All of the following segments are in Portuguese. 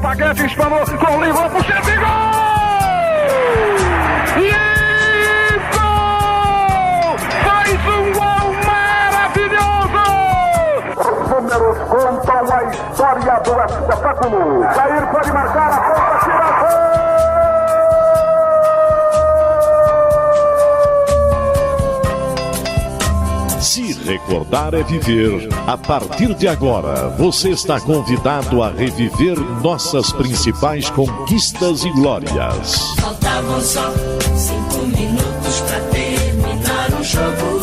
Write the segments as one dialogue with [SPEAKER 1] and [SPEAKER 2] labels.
[SPEAKER 1] Paquete espanou, com o Livro, puxa de gol! E gol! Faz um gol maravilhoso! Os números contam a história do espetáculo. Jair pode marcar a ponta, tira gol!
[SPEAKER 2] Se recordar é viver. A partir de agora, você está convidado a reviver nossas principais conquistas e glórias.
[SPEAKER 3] Faltavam só 5 minutos pra terminar o jogo.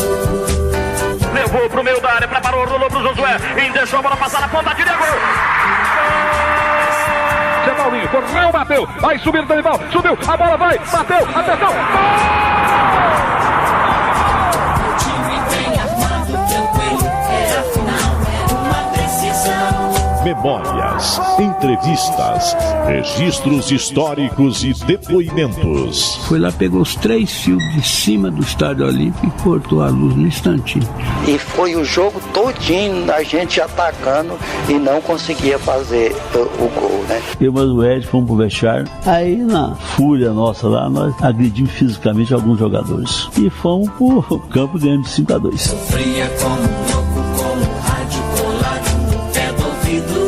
[SPEAKER 1] Levou pro meio da área, preparou, rolou pro Josué, e deixou a bola passar na ponta, tira gol! Zé Paulinho, correu, bateu, vai subir o Danival, subiu, a bola vai, bateu, atenção, gol!
[SPEAKER 2] Memórias, entrevistas, registros históricos e depoimentos.
[SPEAKER 4] Foi lá, pegou os 3 fios de cima do Estádio Olímpico e cortou a luz no instantinho.
[SPEAKER 5] E foi o jogo todinho a gente atacando e não conseguia fazer o gol, né?
[SPEAKER 4] Eu e o Ed fomos pro vestiário. Aí, na fúria nossa lá, nós agredimos fisicamente alguns jogadores. E fomos pro campo ganhando de 5-2.
[SPEAKER 3] Sofria como louco, com o rádio colado no pé do ouvido.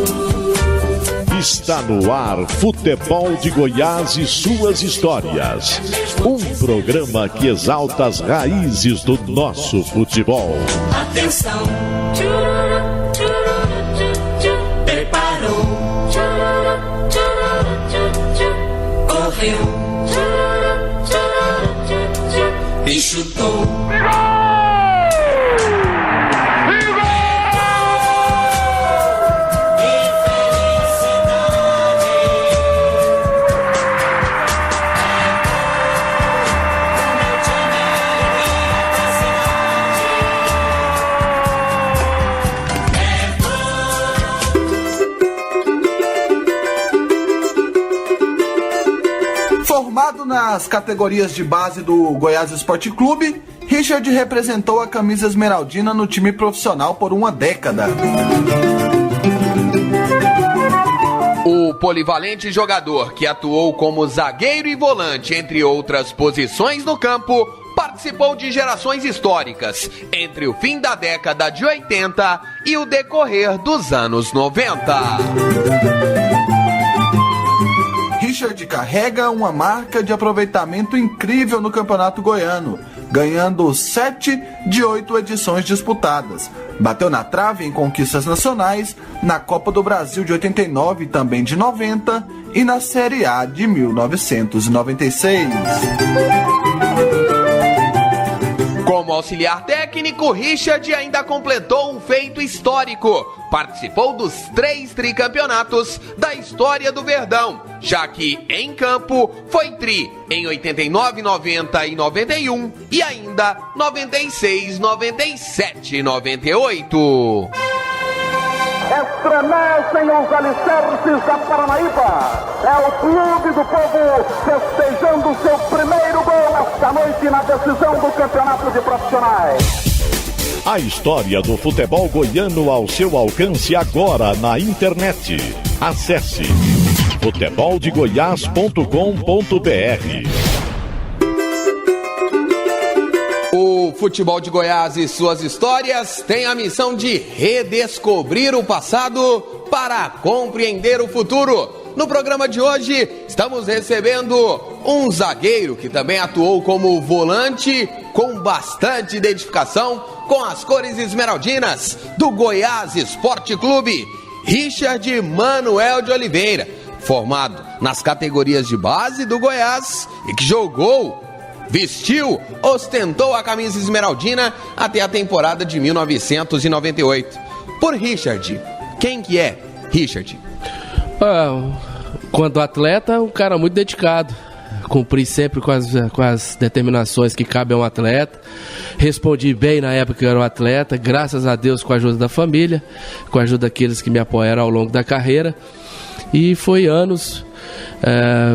[SPEAKER 2] Está no ar Futebol de Goiás e suas histórias. Um programa que exalta as raízes do nosso futebol.
[SPEAKER 3] Atenção! Preparou! Correu! E chutou!
[SPEAKER 6] Formado nas categorias de base do Goiás Esporte Clube, Richard representou a camisa esmeraldina no time profissional por uma década.
[SPEAKER 7] O polivalente jogador que atuou como zagueiro e volante, entre outras posições no campo, participou de gerações históricas entre o fim da década de 80 e o decorrer dos anos 90.
[SPEAKER 6] Richard carrega uma marca de aproveitamento incrível no Campeonato Goiano, ganhando 7 de 8 edições disputadas. Bateu na trave em conquistas nacionais, na Copa do Brasil de 89 e também de 90 e na Série A de 1996.
[SPEAKER 7] Como auxiliar técnico, Richard ainda completou um feito histórico. Participou dos 3 tricampeonatos da história do Verdão, já que em campo foi tri em 89, 90 e 91 e ainda 96, 97 e 98.
[SPEAKER 1] Estremecem os alicerces da Paranaíba. É o clube do povo festejando seu primeiro gol esta noite na decisão do campeonato de profissionais.
[SPEAKER 2] A história do futebol goiano ao seu alcance agora na internet. Acesse futeboldegoias.com.br.
[SPEAKER 7] O Futebol de Goiás e suas histórias tem a missão de redescobrir o passado para compreender o futuro. No programa de hoje, estamos recebendo um zagueiro que também atuou como volante com bastante identificação com as cores esmeraldinas do Goiás Esporte Clube, Richard Manuel de Oliveira, formado nas categorias de base do Goiás e que jogou, vestiu, ostentou a camisa esmeraldina até a temporada de 1998. Por Richard, quem que é Richard?
[SPEAKER 8] Quando atleta, um cara muito dedicado. Cumpri sempre com as determinações que cabem a um atleta. Respondi bem na época que eu era um atleta, graças a Deus, com a ajuda da família, com a ajuda daqueles que me apoiaram ao longo da carreira. E foi anos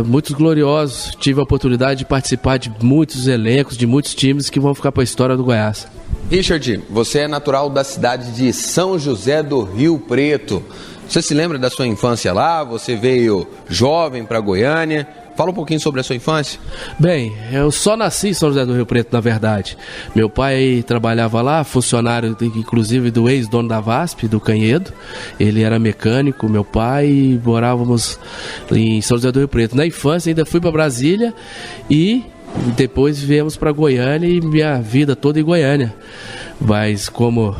[SPEAKER 8] muito gloriosos. Tive a oportunidade de participar de muitos elencos, de muitos times que vão ficar para a história do Goiás.
[SPEAKER 7] Richard, você é natural da cidade de São José do Rio Preto. Você se lembra da sua infância lá? Você veio jovem para Goiânia. Fala um pouquinho sobre a sua infância.
[SPEAKER 8] Bem, eu só nasci em São José do Rio Preto, na verdade. Meu pai trabalhava lá, funcionário inclusive do ex-dono da VASP, do Canhedo. Ele era mecânico, meu pai, morávamos em São José do Rio Preto. Na infância ainda fui para Brasília e depois viemos para Goiânia e minha vida toda em Goiânia. Mas como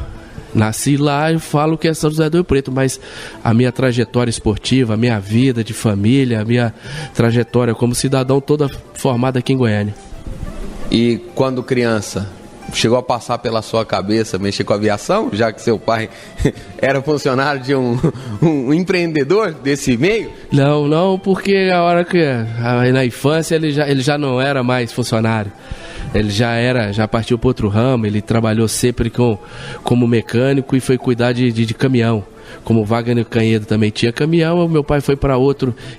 [SPEAKER 8] nasci lá, eu falo que é São José do Rio Preto, mas a minha trajetória esportiva, a minha vida de família, a minha trajetória como cidadão toda formada aqui em Goiânia.
[SPEAKER 7] E quando criança, chegou a passar pela sua cabeça mexer com a aviação, já que seu pai era funcionário de um empreendedor desse meio?
[SPEAKER 8] Não, porque a hora que na infância ele já não era mais funcionário. Ele já partiu para outro ramo, ele trabalhou sempre como mecânico e foi cuidar de caminhão. Como o Wagner Canhedo também tinha caminhão, o meu pai foi para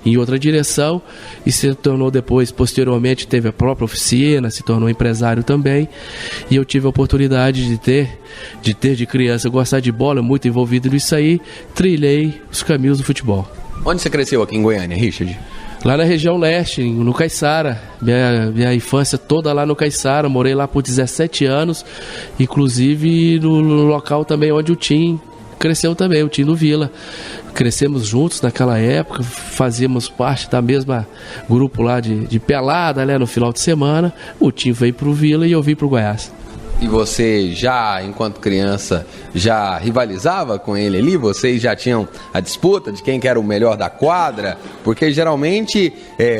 [SPEAKER 8] em outra direção e se tornou depois, posteriormente, teve a própria oficina, se tornou empresário também. E eu tive a oportunidade de criança gostar de bola, muito envolvido nisso aí, trilhei os caminhos do futebol.
[SPEAKER 7] Onde você cresceu aqui em Goiânia, Richard?
[SPEAKER 8] Lá na região leste, no Caiçara, minha infância toda lá no Caiçara, morei lá por 17 anos, inclusive no local também onde o Tim cresceu também, o Tim do Vila. Crescemos juntos naquela época, fazíamos parte da mesma grupo lá de pelada, né, no final de semana. O Tim veio pro Vila e eu vim pro Goiás.
[SPEAKER 7] E você já, enquanto criança, já rivalizava com ele ali? Vocês já tinham a disputa de quem que era o melhor da quadra? Porque geralmente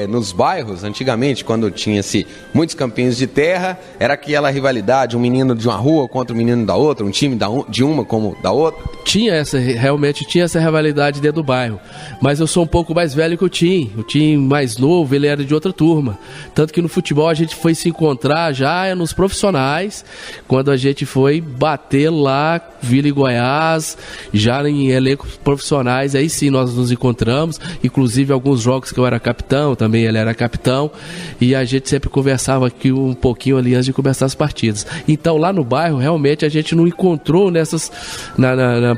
[SPEAKER 7] nos bairros, antigamente, quando tinha-se muitos campinhos de terra, era aquela rivalidade, um menino de uma rua contra um menino da outra, um time de uma como da outra.
[SPEAKER 8] Realmente tinha essa rivalidade dentro do bairro. Mas eu sou um pouco mais velho que o Tim. O Tim mais novo, ele era de outra turma. Tanto que no futebol a gente foi se encontrar já nos profissionais, quando a gente foi bater lá, Vila e Goiás, já em elencos profissionais, aí sim nós nos encontramos, inclusive alguns jogos que eu era capitão, também ele era capitão, e a gente sempre conversava aqui um pouquinho ali antes de começar as partidas. Então lá no bairro, realmente a gente não encontrou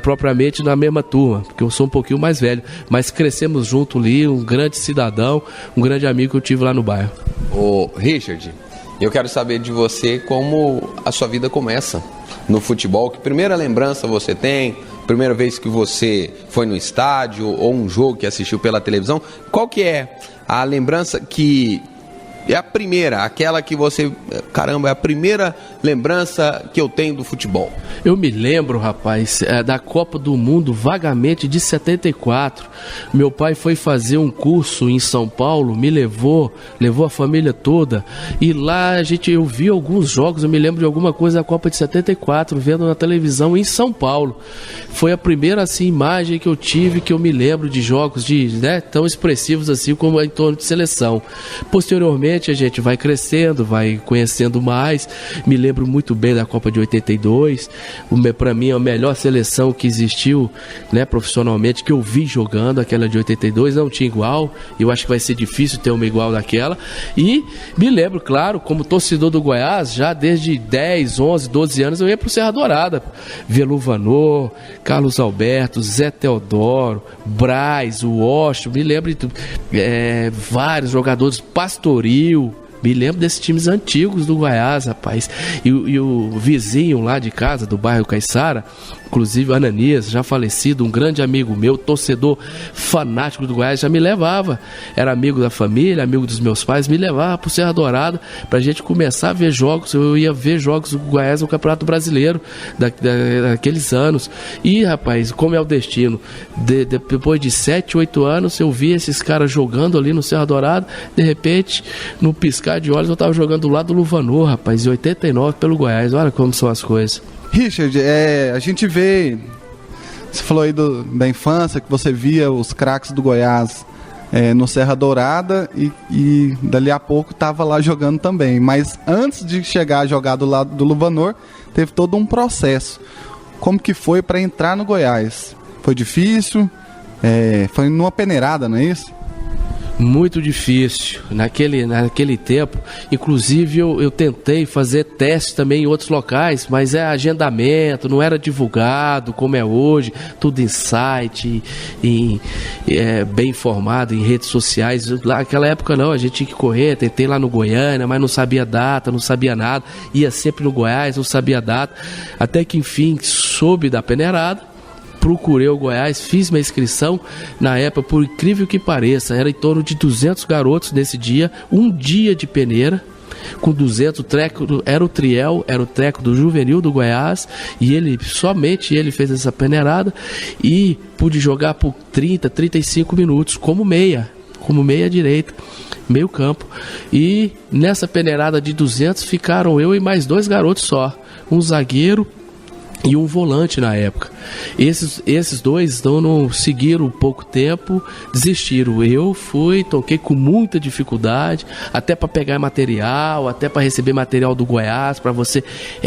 [SPEAKER 8] propriamente na mesma turma, porque eu sou um pouquinho mais velho, mas crescemos junto ali, um grande cidadão, um grande amigo que eu tive lá no bairro.
[SPEAKER 7] Ô Richard, eu quero saber de você como a sua vida começa no futebol. Que primeira lembrança você tem? Primeira vez que você foi no estádio ou um jogo que assistiu pela televisão? Qual que é a lembrança que é a primeira, aquela que você... Caramba, é a primeira lembrança que eu tenho do futebol.
[SPEAKER 8] Eu me lembro, rapaz, da Copa do Mundo, vagamente, de 74. Meu pai foi fazer um curso em São Paulo, me levou a família toda. E lá eu vi alguns jogos, eu me lembro de alguma coisa da Copa de 74, vendo na televisão em São Paulo. Foi a primeira, assim, imagem que eu tive, que eu me lembro de jogos tão expressivos assim como em torno de seleção. Posteriormente, a gente vai crescendo, vai conhecendo mais. Me lembro muito bem da Copa de 82. Para mim, a melhor seleção que existiu, né, profissionalmente, que eu vi jogando, aquela de 82, não tinha igual. Eu acho que vai ser difícil ter uma igual daquela. E me lembro, claro, como torcedor do Goiás, já desde 10, 11, 12 anos, eu ia pro Serra Dourada. Veluvanor, Carlos Alberto, Zé Teodoro, Braz, o Washington. Me lembro de vários jogadores, Pastoril. Me lembro desses times antigos do Goiás, rapaz. E o vizinho lá de casa, do bairro Caiçara, inclusive o Ananias, já falecido, um grande amigo meu, torcedor fanático do Goiás, já me levava. Era amigo da família, amigo dos meus pais, me levava pro Serra Dourada pra gente começar a ver jogos. Eu ia ver jogos do Goiás no Campeonato Brasileiro daqueles anos. E, rapaz, como é o destino, depois de 7, 8 anos, eu vi esses caras jogando ali no Serra Dourada. De repente, no piscar de olhos, eu tava jogando do lado do Luvanor, rapaz, em 89 pelo Goiás. Olha como são as coisas.
[SPEAKER 6] Richard, a gente vê, você falou aí da infância, que você via os craques do Goiás no Serra Dourada e dali a pouco estava lá jogando também. Mas antes de chegar a jogar do lado do Luvanor, teve todo um processo. Como que foi para entrar no Goiás? Foi difícil? Foi numa peneirada, não é isso?
[SPEAKER 8] Muito difícil. Naquele tempo, inclusive eu tentei fazer teste também em outros locais, mas agendamento, não era divulgado como é hoje, tudo em site, bem informado, em redes sociais. Naquela época não, a gente tinha que correr, tentei lá no Goiânia, mas não sabia data, não sabia nada, ia sempre no Goiás, não sabia data, até que enfim soube da peneirada. Procurei o Goiás, fiz minha inscrição. Na época, por incrível que pareça, era em torno de 200 garotos nesse dia, um dia de peneira, com 200, era o triel, era o treco do juvenil do Goiás, e somente ele fez essa peneirada, e pude jogar por 30, 35 minutos, como meia direita, meio campo, e nessa peneirada de 200 ficaram eu e mais 2 garotos só, um zagueiro e um volante na época. Esses dois não seguiram pouco tempo, desistiram. Eu toquei com muita dificuldade, até para pegar material, até para receber material do Goiás, para você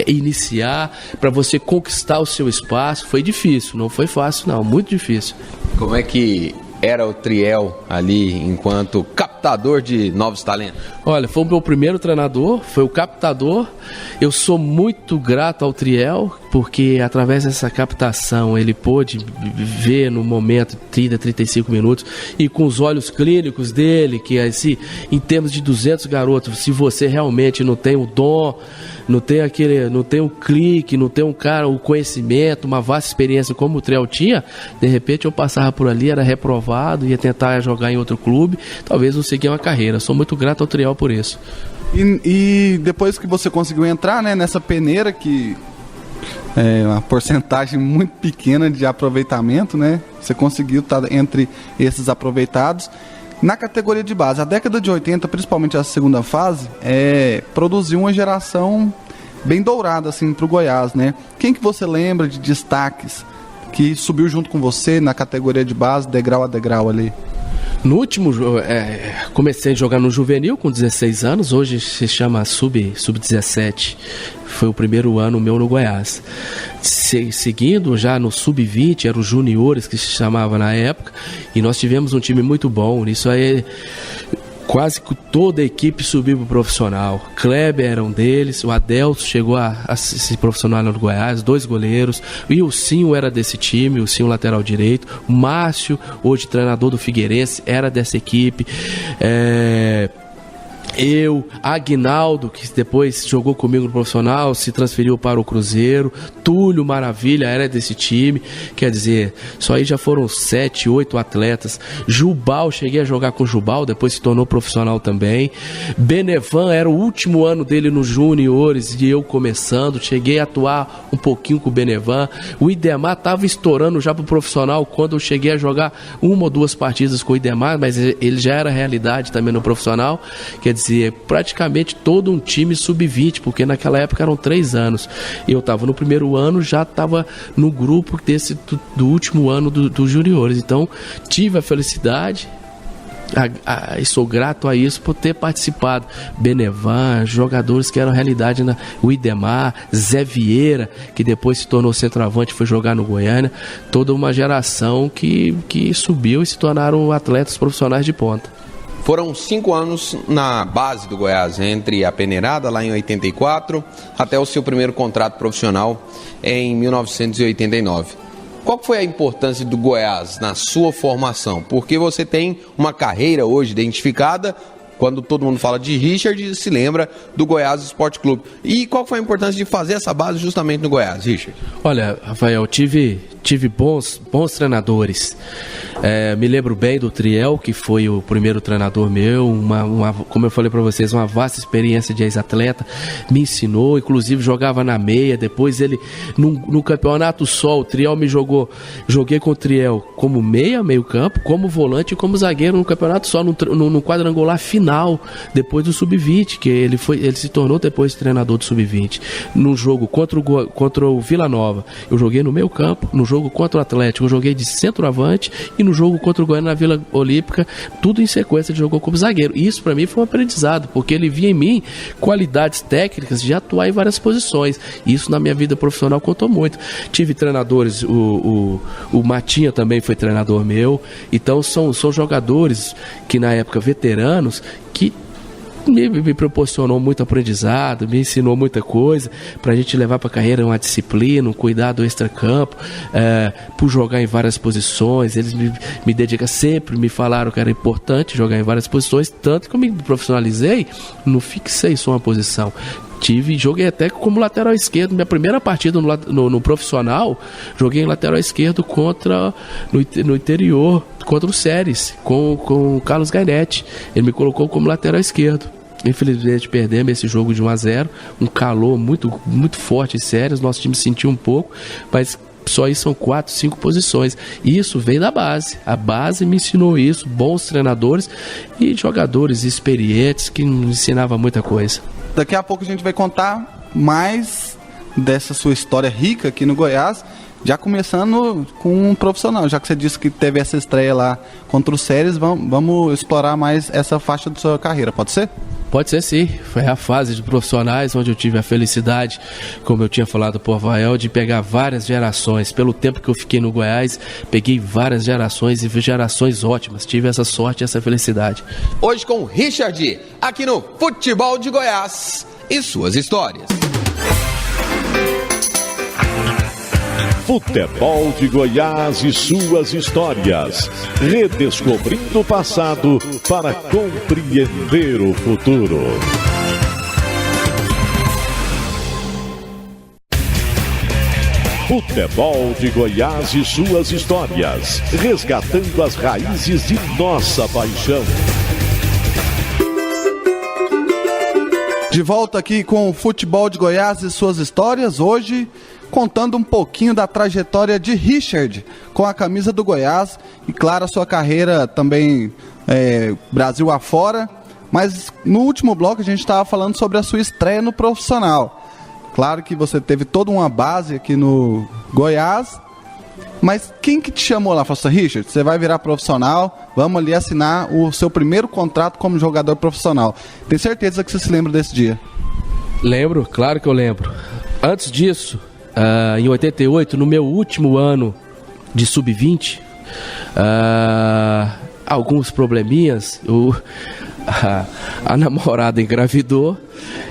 [SPEAKER 8] iniciar, para você conquistar o seu espaço. Foi difícil, não foi fácil não, muito difícil.
[SPEAKER 7] Como é que era o triel ali enquanto captador de novos talentos?
[SPEAKER 8] Olha, foi o meu primeiro treinador, foi o captador. Eu sou muito grato ao triel, porque através dessa captação ele pôde ver no momento 30, 35 minutos, e com os olhos clínicos dele, que assim, em termos de 200 garotos, se você realmente não tem o dom, não tem o clique, não tem o conhecimento, uma vasta experiência como o triel tinha, de repente eu passava por ali, era reprovado, ia tentar jogar em outro clube, talvez não seguia uma carreira. Sou muito grato ao triel por isso.
[SPEAKER 6] E depois que você conseguiu entrar, né, nessa peneira, que é uma porcentagem muito pequena de aproveitamento, né? Você conseguiu estar entre esses aproveitados. Na categoria de base, a década de 80, principalmente a segunda fase, produziu uma geração bem dourada assim, para o Goiás, né? Quem que você lembra de destaques que subiu junto com você na categoria de base, degrau a degrau ali?
[SPEAKER 8] No último, comecei a jogar no juvenil com 16 anos, hoje se chama Sub-17, foi o primeiro ano meu no Goiás. Seguindo já no Sub-20, eram os juniores que se chamava na época, e nós tivemos um time muito bom. Isso aí, quase que toda a equipe subiu para o profissional. Kleber era um deles, o Adelso chegou a ser profissional no Goiás, 2 goleiros, e o Cinho era desse time, o Cinho lateral direito, o Márcio, hoje treinador do Figueirense, era dessa equipe. Eu, Aguinaldo, que depois jogou comigo no profissional, se transferiu para o Cruzeiro. Túlio Maravilha era desse time. Quer dizer, só aí já foram 7, 8 atletas. Jubal, cheguei a jogar com Jubal, depois se tornou profissional também. Benevan, era o último ano dele nos juniores e eu começando. Cheguei a atuar um pouquinho com o Benevan. O Idemar estava estourando já para o profissional quando eu cheguei a jogar 1 ou 2 partidas com o Idemar, mas ele já era realidade também no profissional. Quer dizer, praticamente todo um time sub-20, porque naquela época eram 3 anos. Eu estava no primeiro ano, já estava no grupo do último ano dos juniores. Então, tive a felicidade e sou grato a isso por ter participado. Benevan, jogadores que eram realidade, o Idemar, Zé Vieira, que depois se tornou centroavante, foi jogar no Goiânia. Toda uma geração que subiu e se tornaram atletas profissionais de ponta.
[SPEAKER 7] Foram 5 anos na base do Goiás, entre a peneirada lá em 84 até o seu primeiro contrato profissional em 1989. Qual foi a importância do Goiás na sua formação? Porque você tem uma carreira hoje identificada. Quando todo mundo fala de Richard, se lembra do Goiás Esporte Clube. E qual foi a importância de fazer essa base justamente no Goiás, Richard?
[SPEAKER 8] Olha, Rafael, tive bons treinadores. Me lembro bem do Triel, que foi o primeiro treinador meu, como eu falei para vocês, uma vasta experiência de ex-atleta, me ensinou, inclusive jogava na meia. Depois ele, no campeonato só, o Triel joguei com o Triel como meio campo, como volante e como zagueiro no campeonato só, no quadrangular final, depois do Sub-20, que ele se tornou depois treinador do Sub-20. No jogo contra o Vila Nova, eu joguei no meio campo, no jogo jogo contra o Atlético eu joguei de centroavante e no jogo contra o Goiânia na Vila Olímpica, tudo em sequência ele jogou como zagueiro. E isso para mim foi um aprendizado, porque ele via em mim qualidades técnicas de atuar em várias posições. Isso na minha vida profissional contou muito. Tive treinadores, o Matinha também foi treinador meu, então são jogadores que na época veteranos que me proporcionou muito aprendizado, me ensinou muita coisa pra gente levar pra carreira uma disciplina, um cuidado extracampo, por jogar em várias posições. Eles me dedicam, sempre me falaram que era importante jogar em várias posições, tanto que eu me profissionalizei, não fixei só uma posição. Joguei até como lateral esquerdo. Minha primeira partida no profissional, joguei em lateral esquerdo no interior, contra o Séries, com o Carlos Gainetti. Ele me colocou como lateral esquerdo. Infelizmente perdemos esse jogo de 1-0, um calor muito, muito forte em Séries, nosso time sentiu um pouco, mas só isso são 4, 5 posições. Isso veio da base. A base me ensinou isso, bons treinadores e jogadores experientes que me ensinavam muita coisa.
[SPEAKER 6] Daqui a pouco a gente vai contar mais dessa sua história rica aqui no Goiás, já começando com um profissional. Já que você disse que teve essa estreia lá contra o Séries, vamos explorar mais essa faixa da sua carreira, pode ser?
[SPEAKER 8] Pode ser, sim. Foi a fase de profissionais onde eu tive a felicidade, como eu tinha falado por Rafael, de pegar várias gerações. Pelo tempo que eu fiquei no Goiás, peguei várias gerações e gerações ótimas. Tive essa sorte e essa felicidade.
[SPEAKER 7] Hoje com o Richard, aqui no Futebol de Goiás e suas histórias.
[SPEAKER 2] Futebol de Goiás e suas histórias. Redescobrindo o passado para compreender o futuro. Futebol de Goiás e suas histórias. Resgatando as raízes de nossa paixão.
[SPEAKER 6] De volta aqui com o Futebol de Goiás e suas histórias, hoje contando um pouquinho da trajetória de Richard com a camisa do Goiás e, claro, a sua carreira também Brasil afora. Mas no último bloco a gente estava falando sobre a sua estreia no profissional. Claro que você teve toda uma base aqui no Goiás, mas quem que te chamou lá? Falou assim: Richard, você vai virar profissional, vamos ali assinar o seu primeiro contrato como jogador profissional. Tenho certeza que você se lembra desse dia.
[SPEAKER 8] Lembro, claro que eu lembro. Antes disso, em 88, no meu último ano de sub-20, alguns probleminhas, a namorada engravidou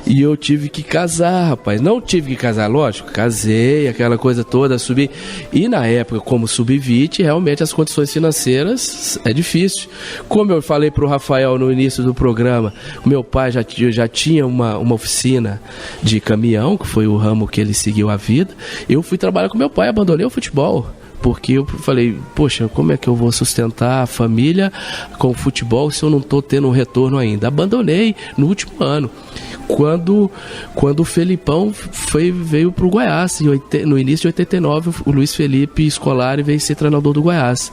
[SPEAKER 8] e eu tive que casar, rapaz. Não tive que casar, lógico, casei, aquela coisa toda, subi. E na época, como sub-20, realmente as condições financeiras é difícil. Como eu falei pro Rafael no início do programa, meu pai já tinha uma oficina de caminhão, que foi o ramo que ele seguiu a vida. Eu fui trabalhar com meu pai, abandonei o futebol. Porque eu falei, poxa, como é que eu vou sustentar a família com o futebol se eu não estou tendo um retorno ainda? Abandonei no último ano. Quando o Felipão veio para o Goiás, no início de 89, o Luiz Felipe Scolari veio ser treinador do Goiás.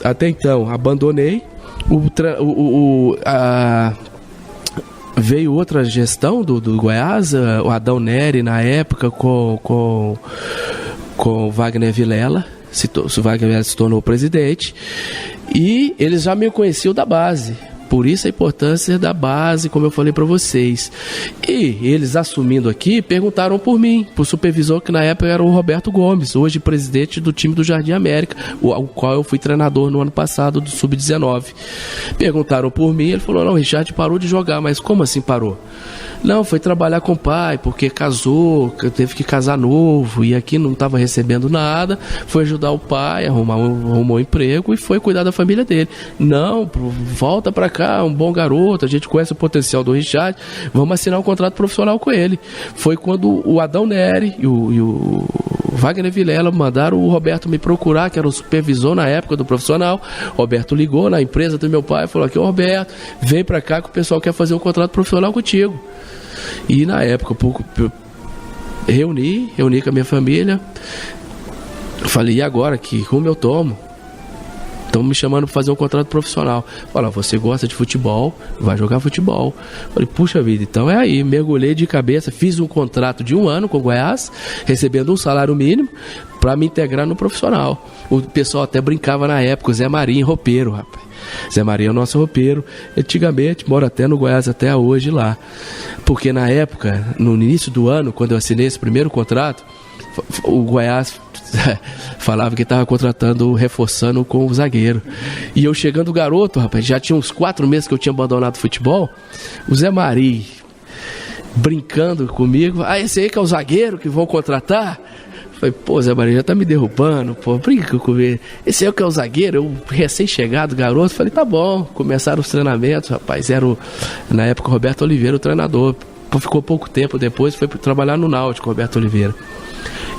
[SPEAKER 8] Até então, abandonei. Veio outra gestão do Goiás, o Adão Neri, na época, com o Wagner Vilela. O Wagner Vilela se tornou presidente e eles já me conheciam da base. Por isso a importância da base, como eu falei para vocês. E eles, assumindo aqui, perguntaram por mim, por supervisor, que na época era o Roberto Gomes, hoje presidente do time do Jardim América, o qual eu fui treinador no ano passado do Sub-19. Perguntaram por mim, ele falou: não, o Richard parou de jogar. Mas como assim parou? Não, foi trabalhar com o pai, porque casou, teve que casar novo, e aqui não estava recebendo nada, foi ajudar o pai, arrumou um emprego e foi cuidar da família dele. Não, volta pra cá, um bom garoto, a gente conhece o potencial do Richard, vamos assinar um contrato profissional com ele. Foi quando o Adão Neri e o Wagner Vilela mandaram o Roberto me procurar, que era o supervisor na época do profissional. O Roberto ligou na empresa do meu pai e falou: aqui, Roberto, vem pra cá que o pessoal quer fazer um contrato profissional contigo. E na época eu reuni com a minha família, falei: e agora, que rumo eu tomo? Estão me chamando para fazer um contrato profissional. Fala, você gosta de futebol, vai jogar futebol. Falei, puxa vida, então é aí. Mergulhei de cabeça, fiz um contrato de 1 ano com o Goiás, recebendo um salário mínimo para me integrar no profissional. O pessoal até brincava na época, o Zé Marinho, roupeiro, rapaz. Zé Maria é o nosso roupeiro, antigamente, mora até no Goiás até hoje lá. Porque na época, no início do ano, quando eu assinei esse primeiro contrato, o Goiás falava que estava contratando, reforçando com o zagueiro. E eu chegando garoto, rapaz, já tinha uns 4 meses que eu tinha abandonado o futebol, o Zé Maria brincando comigo, esse aí que é o zagueiro que vão contratar? Falei, pô, Zé Maria já tá me derrubando, pô, brinca comigo. Esse é o que é o zagueiro, eu recém-chegado, garoto. Falei, tá bom. Começaram os treinamentos, rapaz. Na época, o Roberto Oliveira, o treinador. Ficou pouco tempo depois, foi trabalhar no Náutico, Roberto Oliveira.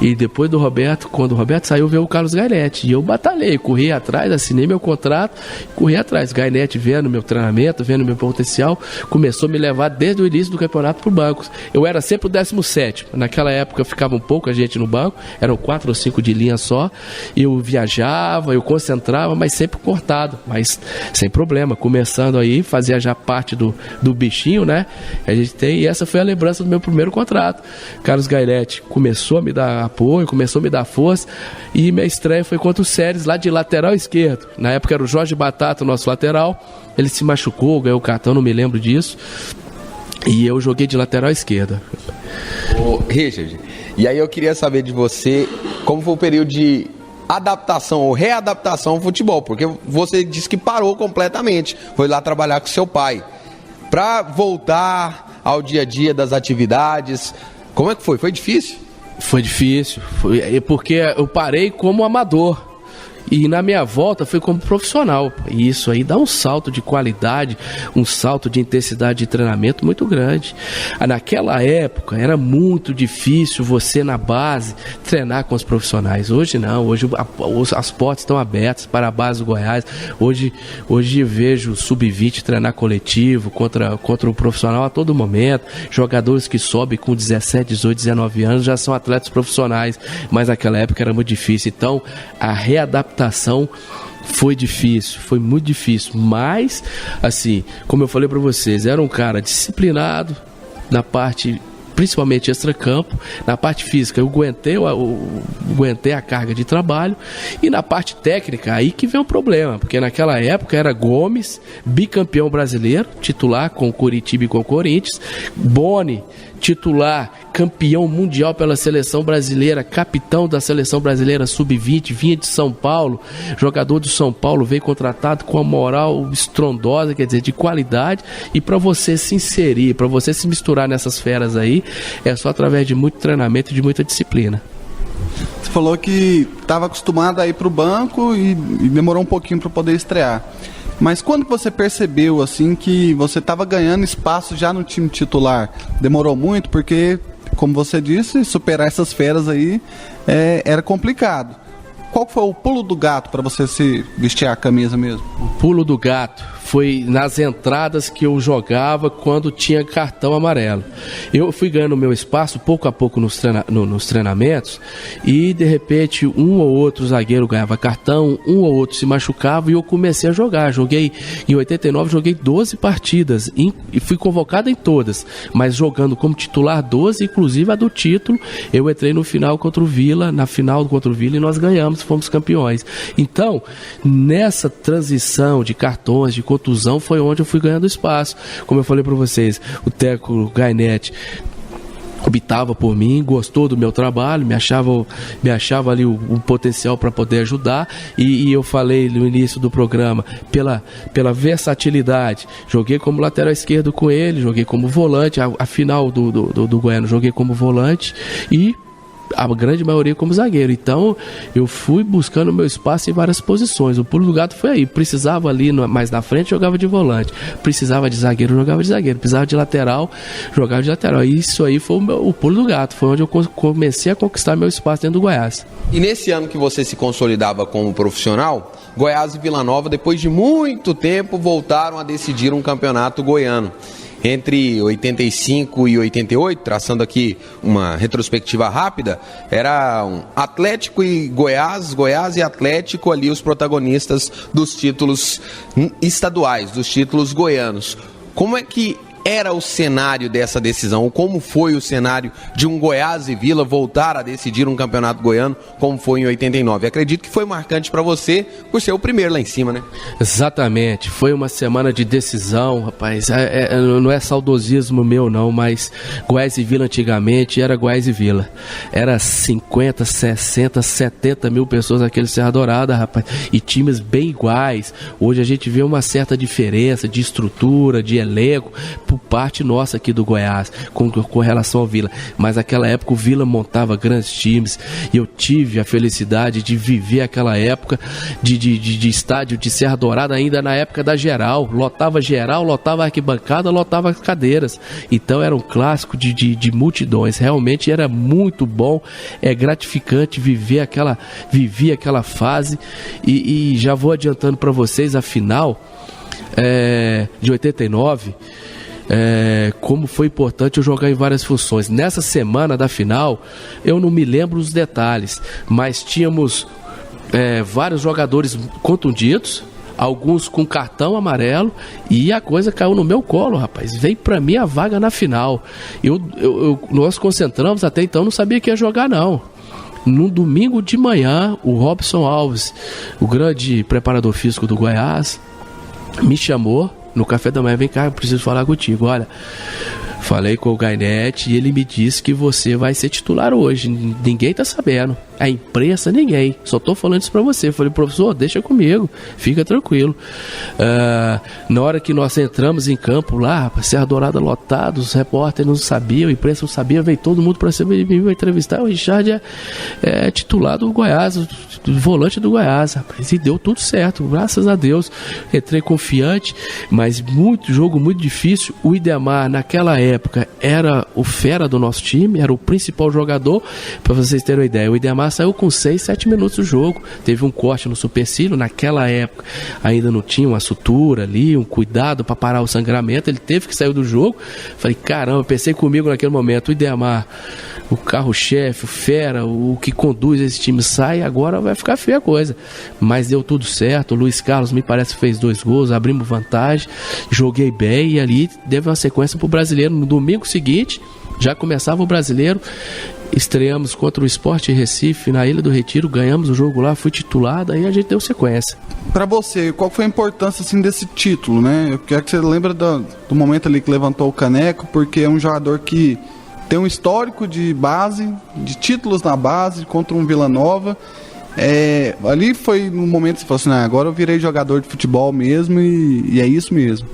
[SPEAKER 8] E depois do Roberto, quando o Roberto saiu, veio o Carlos Gainetti. E eu batalhei, corri atrás, assinei meu contrato, corri atrás. Gainetti vendo meu treinamento, vendo meu potencial, começou a me levar desde o início do campeonato para o banco. Eu era sempre o 17º. Naquela época ficava um pouco a gente no banco, eram 4 ou 5 de linha só. Eu viajava, eu concentrava, mas sempre cortado, mas sem problema. Começando aí, fazia já parte do bichinho, né? A gente tem, e essa foi a lembrança do meu primeiro contrato. Carlos Gainetti começou a me dar apoio, começou a me dar força, e minha estreia foi contra o Séries, lá de lateral esquerdo. Na época era o Jorge Batata, o nosso lateral. Ele se machucou, ganhou o cartão, não me lembro disso, e eu joguei de lateral esquerda.
[SPEAKER 7] Ô, Richard, e aí eu queria saber de você como foi o período de adaptação ou readaptação ao futebol, porque você disse que parou completamente, foi lá trabalhar com seu pai, para voltar ao dia a dia das atividades. Como é que foi? Foi difícil?
[SPEAKER 8] Foi difícil, porque eu parei como amador. E na minha volta foi como profissional. E isso aí dá um salto de qualidade, um salto de intensidade de treinamento muito grande. Naquela época era muito difícil você na base treinar com os profissionais. Hoje não, hoje as portas estão abertas para a base do Goiás. Hoje vejo o sub-20 treinar coletivo contra o profissional a todo momento. Jogadores que sobem com 17, 18, 19 anos já são atletas profissionais. Mas naquela época era muito difícil. Então a readaptação foi difícil, foi muito difícil, mas assim, como eu falei para vocês, era um cara disciplinado na parte, principalmente extracampo. Na parte física eu aguentei a carga de trabalho, e na parte técnica aí que vem o problema, porque naquela época era Gomes, bicampeão brasileiro, titular com o Curitiba e com o Corinthians, Boni, titular, campeão mundial pela seleção brasileira, capitão da seleção brasileira sub-20, vinha de São Paulo, jogador do São Paulo, veio contratado com a moral estrondosa, quer dizer, de qualidade. E para você se inserir, para você se misturar nessas feras aí, é só através de muito treinamento e de muita disciplina.
[SPEAKER 6] Você falou que estava acostumado a ir para o banco e demorou um pouquinho para poder estrear. Mas quando que você percebeu assim que você estava ganhando espaço já no time titular? Demorou muito porque, como você disse, superar essas feras aí era complicado. Qual foi o pulo do gato para você se vestir a camisa mesmo?
[SPEAKER 8] O pulo do gato foi nas entradas que eu jogava quando tinha cartão amarelo. Eu fui ganhando meu espaço pouco a pouco nos treinamentos, e de repente um ou outro zagueiro ganhava cartão, um ou outro se machucava, e eu comecei a jogar. Joguei em 89, joguei 12 partidas e fui convocado em todas, mas jogando como titular 12, inclusive a do título. Eu entrei no final contra o Vila, na final contra o Vila, e nós ganhamos, fomos campeões. Então, nessa transição de cartões, de contusão, foi onde eu fui ganhando espaço. Como eu falei para vocês, o técnico Gainetti optava por mim, gostou do meu trabalho, me achava ali o potencial para poder ajudar, e eu falei no início do programa, pela versatilidade. Joguei como lateral esquerdo com ele, joguei como volante, a final do Goiano joguei como volante, e a grande maioria como zagueiro. Então eu fui buscando meu espaço em várias posições. O pulo do gato foi aí. Precisava ali mais na frente, jogava de volante. Precisava de zagueiro, jogava de zagueiro. Precisava de lateral, jogava de lateral. E isso aí foi o pulo do gato. Foi onde eu comecei a conquistar meu espaço dentro do Goiás.
[SPEAKER 7] E nesse ano que você se consolidava como profissional, Goiás e Vila Nova, depois de muito tempo, voltaram a decidir um campeonato goiano. entre 85 e 88, traçando aqui uma retrospectiva rápida, era Atlético e Goiás, Goiás e Atlético ali os protagonistas dos títulos estaduais, dos títulos goianos. Como é que era o cenário dessa decisão, ou como foi o cenário de um Goiás e Vila voltar a decidir um campeonato goiano, como foi em 89? Acredito que foi marcante para você, por ser o primeiro lá em cima, né?
[SPEAKER 8] Exatamente, foi uma semana de decisão, rapaz. Não é saudosismo meu não, mas Goiás e Vila antigamente era Goiás e Vila. Era 50, 60, 70 mil pessoas naquele Serra Dourada, rapaz, e times bem iguais. Hoje a gente vê uma certa diferença de estrutura, de elenco, por parte nossa aqui do Goiás, com relação ao Vila. Mas naquela época o Vila montava grandes times e eu tive a felicidade de viver aquela época de estádio de Serra Dourada, ainda na época da geral, lotava arquibancada, lotava cadeiras. Então era um clássico de multidões. Realmente era muito bom, é gratificante viver aquela fase. E já vou adiantando para vocês a final de 89. Como foi importante eu jogar em várias funções. Nessa semana da final, eu não me lembro os detalhes, mas tínhamos vários jogadores contundidos, alguns com cartão amarelo, e a coisa caiu no meu colo, rapaz. Veio pra mim a vaga na final. Nós concentramos, até então não sabia que ia jogar não. No domingo de manhã, o Robson Alves, o grande preparador físico do Goiás, me chamou no café da manhã: vem cá, eu preciso falar contigo. Olha, falei com o Gainete e ele me disse que você vai ser titular hoje. Ninguém tá sabendo, a imprensa, ninguém. Só tô falando isso pra você. Eu falei: professor, deixa comigo, fica tranquilo. Na hora que nós entramos em campo lá, Serra Dourada lotado, os repórteres não sabiam, a imprensa não sabia, veio todo mundo pra cima de mim pra entrevistar. O Richard é titular do Goiás, o volante do Goiás, rapaz. E deu tudo certo, graças a Deus. Entrei confiante, mas jogo muito difícil. O Idemar, naquela época, era o fera do nosso time, era o principal jogador. Pra vocês terem uma ideia, o Idemar saiu com 6, 7 minutos do jogo. Teve um corte no supercílio. Naquela época ainda não tinha uma sutura ali, um cuidado para parar o sangramento. Ele teve que sair do jogo. Falei: caramba, pensei comigo naquele momento: o Idemar, o carro-chefe, o fera, o que conduz esse time, sai, agora vai ficar feia a coisa. Mas deu tudo certo. O Luiz Carlos, me parece, fez 2 gols, abrimos vantagem, joguei bem, e ali deu uma sequência pro Brasileiro. No domingo seguinte já começava o Brasileiro. Estreamos contra o Sport Recife na Ilha do Retiro, ganhamos o jogo lá, fui titulado, aí a gente deu sequência.
[SPEAKER 6] Pra você, qual foi a importância assim desse título, né? Eu quero que você lembre do momento ali que levantou o caneco, porque é um jogador que tem um histórico de base, de títulos na base, contra um Vila Nova. Ali foi no momento que você falou assim: agora eu virei jogador de futebol mesmo e é isso mesmo.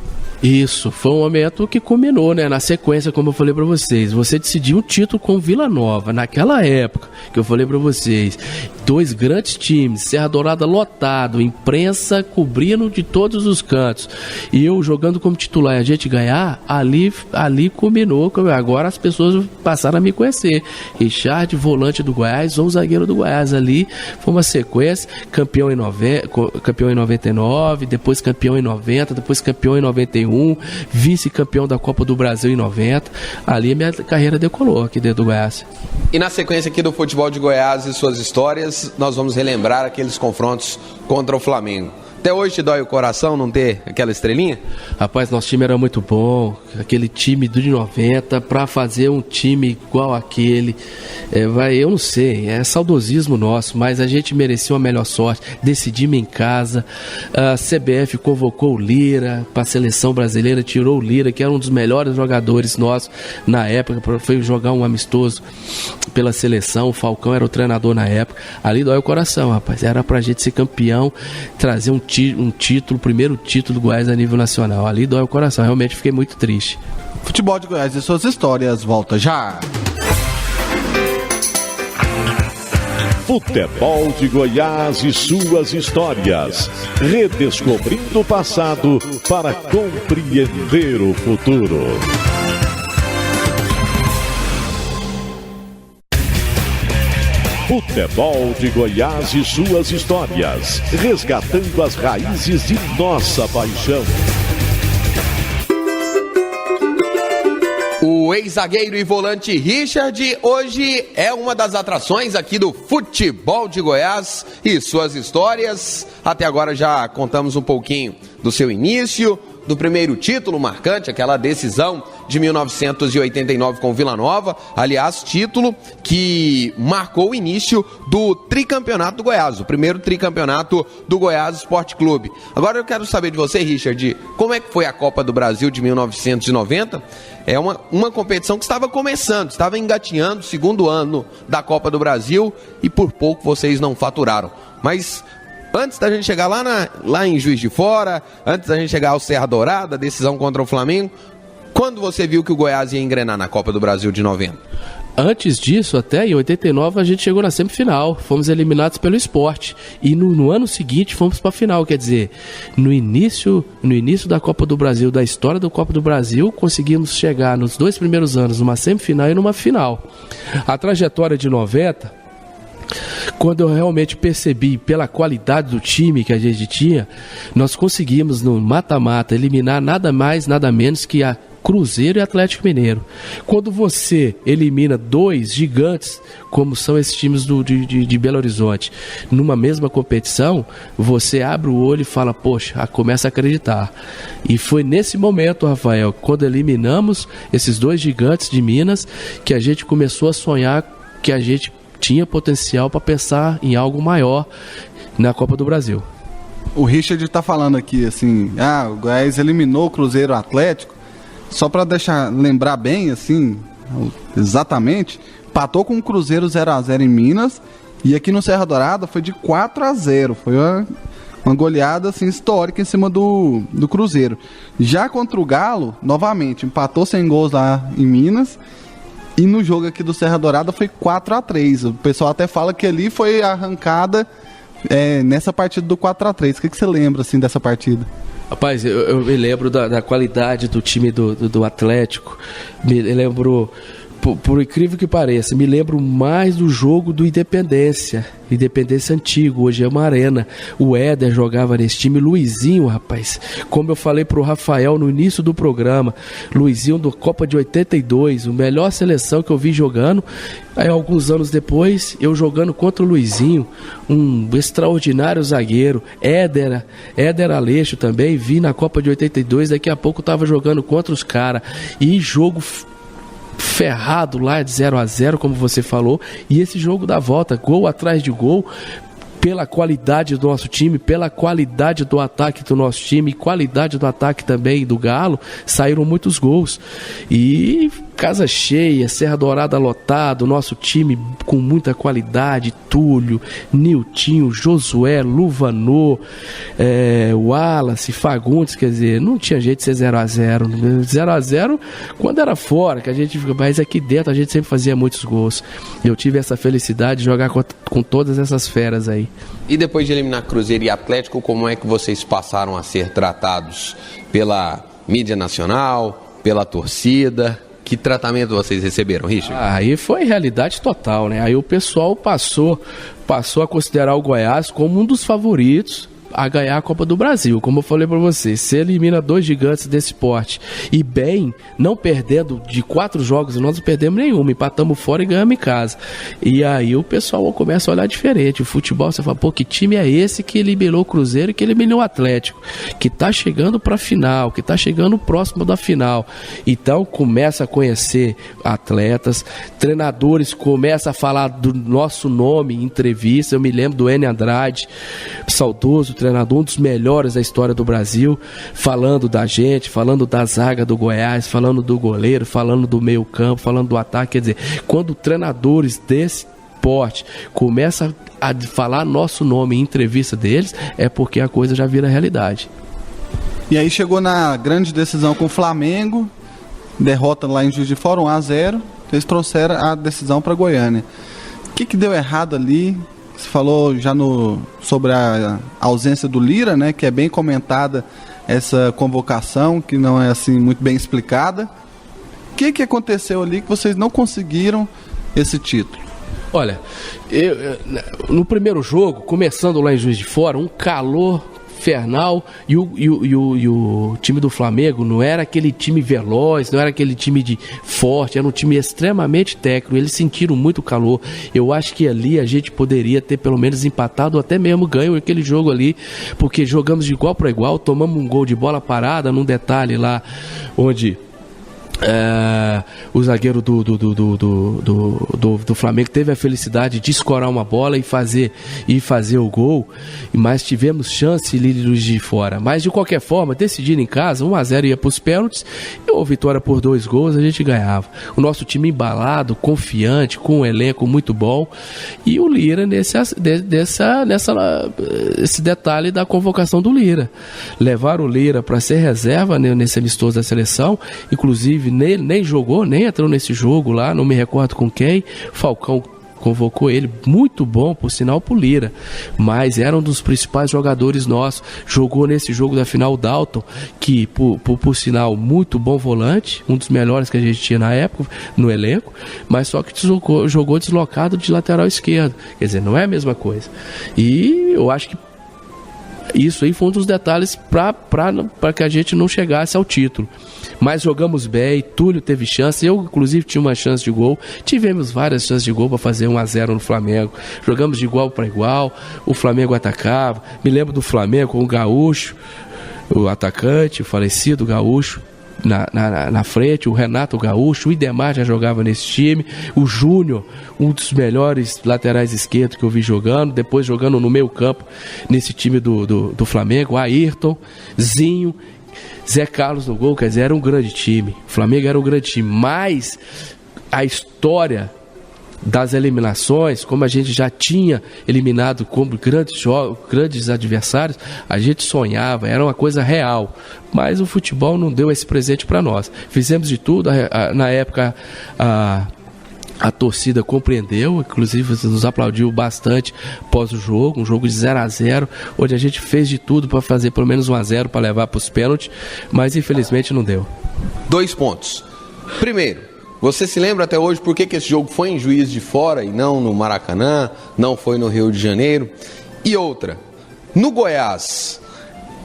[SPEAKER 8] Isso, foi um momento que culminou, né? Na sequência, como eu falei pra vocês, você decidiu um título com Vila Nova, naquela época que eu falei pra vocês, 2 grandes times, Serra Dourada lotado, imprensa cobrindo de todos os cantos, e eu jogando como titular e a gente ganhar, ali culminou. Agora as pessoas passaram a me conhecer: Richard, volante do Goiás, ou zagueiro do Goiás. Ali foi uma sequência: campeão em 99, depois campeão em 90, depois campeão em 91, vice-campeão da Copa do Brasil em 90. Ali a minha carreira decolou aqui dentro do Goiás.
[SPEAKER 7] E na sequência aqui do futebol de Goiás e suas histórias, nós vamos relembrar aqueles confrontos contra o Flamengo. Até hoje te dói o coração não ter aquela estrelinha?
[SPEAKER 8] Rapaz, nosso time era muito bom. Aquele time de 90, pra fazer um time igual aquele, eu não sei, é saudosismo nosso, mas a gente mereceu a melhor sorte. Decidimos em casa. A CBF convocou o Lira pra seleção brasileira, tirou o Lira, que era um dos melhores jogadores nossos na época, foi jogar um amistoso pela seleção. O Falcão era o treinador na época. Ali dói o coração, rapaz. Era pra gente ser campeão, trazer um título, o primeiro título do Goiás a nível nacional. Ali dói o coração, realmente fiquei muito triste.
[SPEAKER 6] Futebol de Goiás e suas histórias, volta já.
[SPEAKER 2] Futebol de Goiás e suas histórias. Redescobrindo o passado para compreender o futuro. Futebol de Goiás e suas histórias. Resgatando as raízes de nossa paixão.
[SPEAKER 7] O ex-zagueiro e volante Richard hoje é uma das atrações aqui do futebol de Goiás e suas histórias. Até agora já contamos um pouquinho do seu início, do primeiro título marcante, aquela decisão de 1989 com Vila Nova, aliás, título que marcou o início do tricampeonato do Goiás, o primeiro tricampeonato do Goiás Esporte Clube. Agora eu quero saber de você, Richard, como é que foi a Copa do Brasil de 1990? É uma competição que estava começando, estava engatinhando, segundo ano da Copa do Brasil, e por pouco vocês não faturaram. Mas antes da gente chegar lá em Juiz de Fora, antes da gente chegar ao Serra Dourada, decisão contra o Flamengo, quando você viu que o Goiás ia engrenar na Copa do Brasil de 90?
[SPEAKER 8] Antes disso, até em 89, a gente chegou na semifinal, fomos eliminados pelo Sport. E no ano seguinte fomos para a final, quer dizer, no início da Copa do Brasil, da história da Copa do Brasil, conseguimos chegar nos 2 primeiros anos numa semifinal e numa final. A trajetória de 90, quando eu realmente percebi pela qualidade do time que a gente tinha, nós conseguimos no mata-mata eliminar nada mais, nada menos que a Cruzeiro e Atlético Mineiro. Quando você elimina 2 gigantes, como são esses times de Belo Horizonte, numa mesma competição, você abre o olho e fala, poxa, começa a acreditar. E foi nesse momento, Rafael, quando eliminamos esses 2 gigantes de Minas, que a gente começou a sonhar que a gente tinha potencial para pensar em algo maior na Copa do Brasil.
[SPEAKER 6] O Richard está falando aqui assim, o Goiás eliminou o Cruzeiro Atlético. Só para lembrar bem, assim, exatamente, empatou com o Cruzeiro 0-0 em Minas, e aqui no Serra Dourada foi de 4-0, foi uma goleada assim, histórica em cima do Cruzeiro. Já contra o Galo, novamente, empatou sem gols lá em Minas, e no jogo aqui do Serra Dourada foi 4-3, o pessoal até fala que ali foi arrancada nessa partida do 4-3, o que você lembra assim dessa partida?
[SPEAKER 8] Rapaz, eu me lembro da qualidade do time do Atlético, me lembro, por incrível que pareça, me lembro mais do jogo do Independência antigo, hoje é uma arena. O Éder jogava nesse time, Luizinho, rapaz, como eu falei pro Rafael no início do programa, Luizinho do Copa de 82, a melhor seleção que eu vi jogando. Aí alguns anos depois, eu jogando contra o Luizinho, um extraordinário zagueiro, Éder Aleixo também, vi na Copa de 82, daqui a pouco tava jogando contra os caras, e jogo ferrado lá de 0-0, como você falou, e esse jogo da volta, gol atrás de gol, pela qualidade do nosso time, pela qualidade do ataque do nosso time, qualidade do ataque também do Galo, saíram muitos gols. E casa cheia, Serra Dourada lotado, nosso time com muita qualidade, Túlio, Niltinho, Josué, Luvanô, Wallace, Fagundes, quer dizer, não tinha jeito de ser 0-0. 0-0 quando era fora, que a gente fica, mas aqui dentro a gente sempre fazia muitos gols. Eu tive essa felicidade de jogar com todas essas feras aí.
[SPEAKER 7] E depois de eliminar Cruzeiro e Atlético, como é que vocês passaram a ser tratados pela mídia nacional, pela torcida? Que tratamento vocês receberam, Richard?
[SPEAKER 8] Aí foi realidade total, né? Aí o pessoal passou a considerar o Goiás como um dos favoritos a ganhar a Copa do Brasil. Como eu falei pra você, se elimina 2 gigantes desse porte e bem, não perdendo de 4 jogos, nós não perdemos nenhum, empatamos fora e ganhamos em casa. E aí o pessoal começa a olhar diferente. O futebol, você fala, pô, que time é esse que eliminou o Cruzeiro e que eliminou o Atlético? Que tá chegando pra final, que tá chegando próximo da final. Então começa a conhecer atletas, treinadores começam a falar do nosso nome em entrevista. Eu me lembro do Enio Andrade, saudoso treinador, um dos melhores da história do Brasil, falando da gente, falando da zaga do Goiás, falando do goleiro, falando do meio campo, falando do ataque. Quer dizer, quando treinadores desse porte começam a falar nosso nome em entrevista deles, é porque a coisa já vira realidade.
[SPEAKER 6] E aí chegou na grande decisão com o Flamengo, derrota lá em Juiz de Fora, 1-0, eles trouxeram a decisão para Goiânia. O que deu errado ali? Você falou já sobre a ausência do Lira, né, que é bem comentada essa convocação, que não é assim muito bem explicada. O que aconteceu ali que vocês não conseguiram esse título?
[SPEAKER 8] Olha, no primeiro jogo, começando lá em Juiz de Fora, um calor infernal, e o time do Flamengo não era aquele time veloz, não era aquele time forte, era um time extremamente técnico. Eles sentiram muito calor. Eu acho que ali a gente poderia ter pelo menos empatado ou até mesmo ganho aquele jogo ali, porque jogamos de igual para igual, tomamos um gol de bola parada num detalhe lá onde o zagueiro do Flamengo teve a felicidade de escorar uma bola e fazer o gol, mas tivemos chance de fora. Mas de qualquer forma, decidindo em casa, 1-0 ia para os pênaltis, ou vitória por 2 gols, a gente ganhava. O nosso time embalado, confiante, com um elenco muito bom, e o Lira esse detalhe da convocação do Lira. Levaram o Lira para ser reserva nesse amistoso da seleção, inclusive nem jogou, nem entrou nesse jogo lá, não me recordo com quem. Falcão convocou ele, muito bom, por sinal, pro Lira, mas era um dos principais jogadores nossos. Jogou nesse jogo da final o Dalton, que por sinal, muito bom volante, um dos melhores que a gente tinha na época no elenco, mas só que jogou deslocado de lateral esquerdo, quer dizer, não é a mesma coisa. E eu acho que isso aí foi um dos detalhes para que a gente não chegasse ao título. Mas jogamos bem, Túlio teve chance, eu inclusive tinha uma chance de gol, tivemos várias chances de gol para fazer 1-0 no Flamengo. Jogamos de igual para igual, o Flamengo atacava. Me lembro do Flamengo com o Gaúcho, o atacante, o falecido Gaúcho, na frente, o Renato Gaúcho, o Idemar já jogava nesse time, o Júnior, um dos melhores laterais esquerdos que eu vi jogando, depois jogando no meio campo nesse time do Flamengo, Ayrton, Zinho, Zé Carlos no gol, quer dizer, era um grande time. O Flamengo era um grande time, mas a história das eliminações, como a gente já tinha eliminado como grandes adversários, a gente sonhava, era uma coisa real, mas o futebol não deu esse presente para nós. Fizemos de tudo, na época a torcida compreendeu, inclusive nos aplaudiu bastante após o jogo, um jogo de 0-0, onde a gente fez de tudo para fazer pelo menos 1-0 para levar para os pênaltis, mas infelizmente não deu.
[SPEAKER 7] 2 pontos. Primeiro, você se lembra até hoje por que esse jogo foi em Juiz de Fora e não no Maracanã, não foi no Rio de Janeiro? E outra, no Goiás,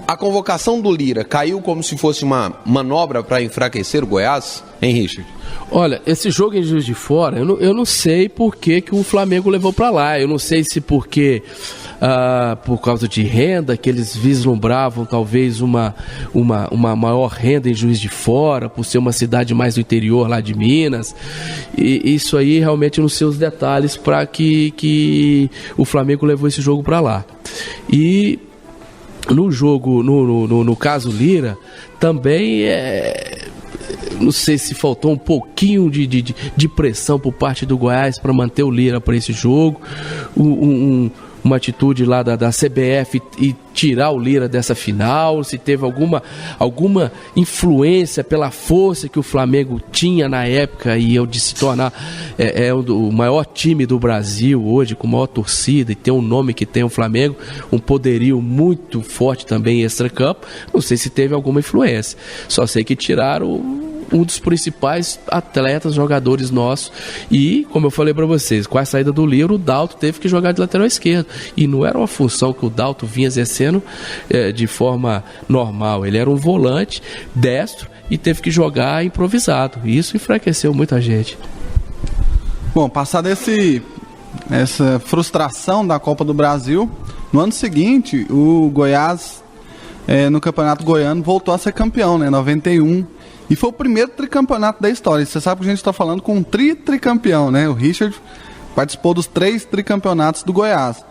[SPEAKER 7] a convocação do Lira caiu como se fosse uma manobra para enfraquecer o Goiás, hein, Richard?
[SPEAKER 8] Olha, esse jogo em Juiz de Fora, eu não sei por que o Flamengo levou para lá. Eu não sei se porque por causa de renda, que eles vislumbravam talvez uma maior renda em Juiz de Fora, por ser uma cidade mais do interior lá de Minas. E isso aí realmente não sei os detalhes para que o Flamengo levou esse jogo para lá. E no jogo, no caso Lira, também não sei se faltou um pouquinho de pressão por parte do Goiás para manter o Lira para esse jogo, uma atitude lá da CBF e tirar o Lira dessa final, se teve alguma influência pela força que o Flamengo tinha na época e de se tornar o maior time do Brasil hoje, com maior torcida, e tem um nome que tem o Flamengo, um poderio muito forte também em extracampo. Não sei se teve alguma influência, só sei que tiraram um dos principais atletas, jogadores nossos, e como eu falei para vocês, com a saída do Lira, o Dalton teve que jogar de lateral esquerdo, e não era uma função que o Dalton vinha exercendo de forma normal. Ele era um volante destro e teve que jogar improvisado, e isso enfraqueceu muita gente.
[SPEAKER 6] Bom, passada essa frustração da Copa do Brasil, no ano seguinte o Goiás no Campeonato Goiano voltou a ser campeão, né, 91. E foi o primeiro tricampeonato da história. Você sabe que a gente está falando com um tricampeão, né? O Richard participou dos 3 tricampeonatos do Goiás.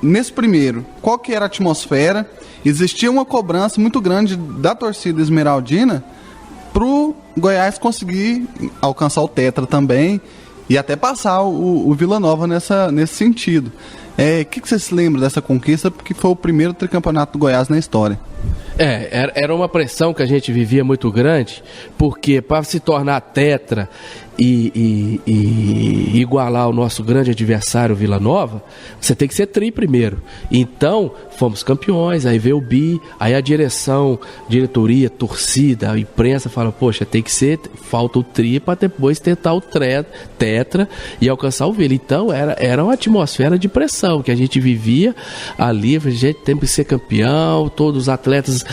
[SPEAKER 6] Nesse primeiro, qual que era a atmosfera? Existia uma cobrança muito grande da torcida esmeraldina para o Goiás conseguir alcançar o tetra também e até passar o Vila Nova nesse sentido. O que você se lembra dessa conquista? Porque foi o primeiro tricampeonato do Goiás na história.
[SPEAKER 8] Era uma pressão que a gente vivia muito grande, porque para se tornar tetra e igualar o nosso grande adversário Vila Nova, você tem que ser tri primeiro. Então, fomos campeões, aí veio o bi, aí a diretoria, torcida, a imprensa fala, poxa, tem que ser, falta o tri para depois tentar o tetra e alcançar o Vila. Então, era uma atmosfera de pressão. pressão que a gente vivia ali, a gente tem que ser campeão, todos os atletas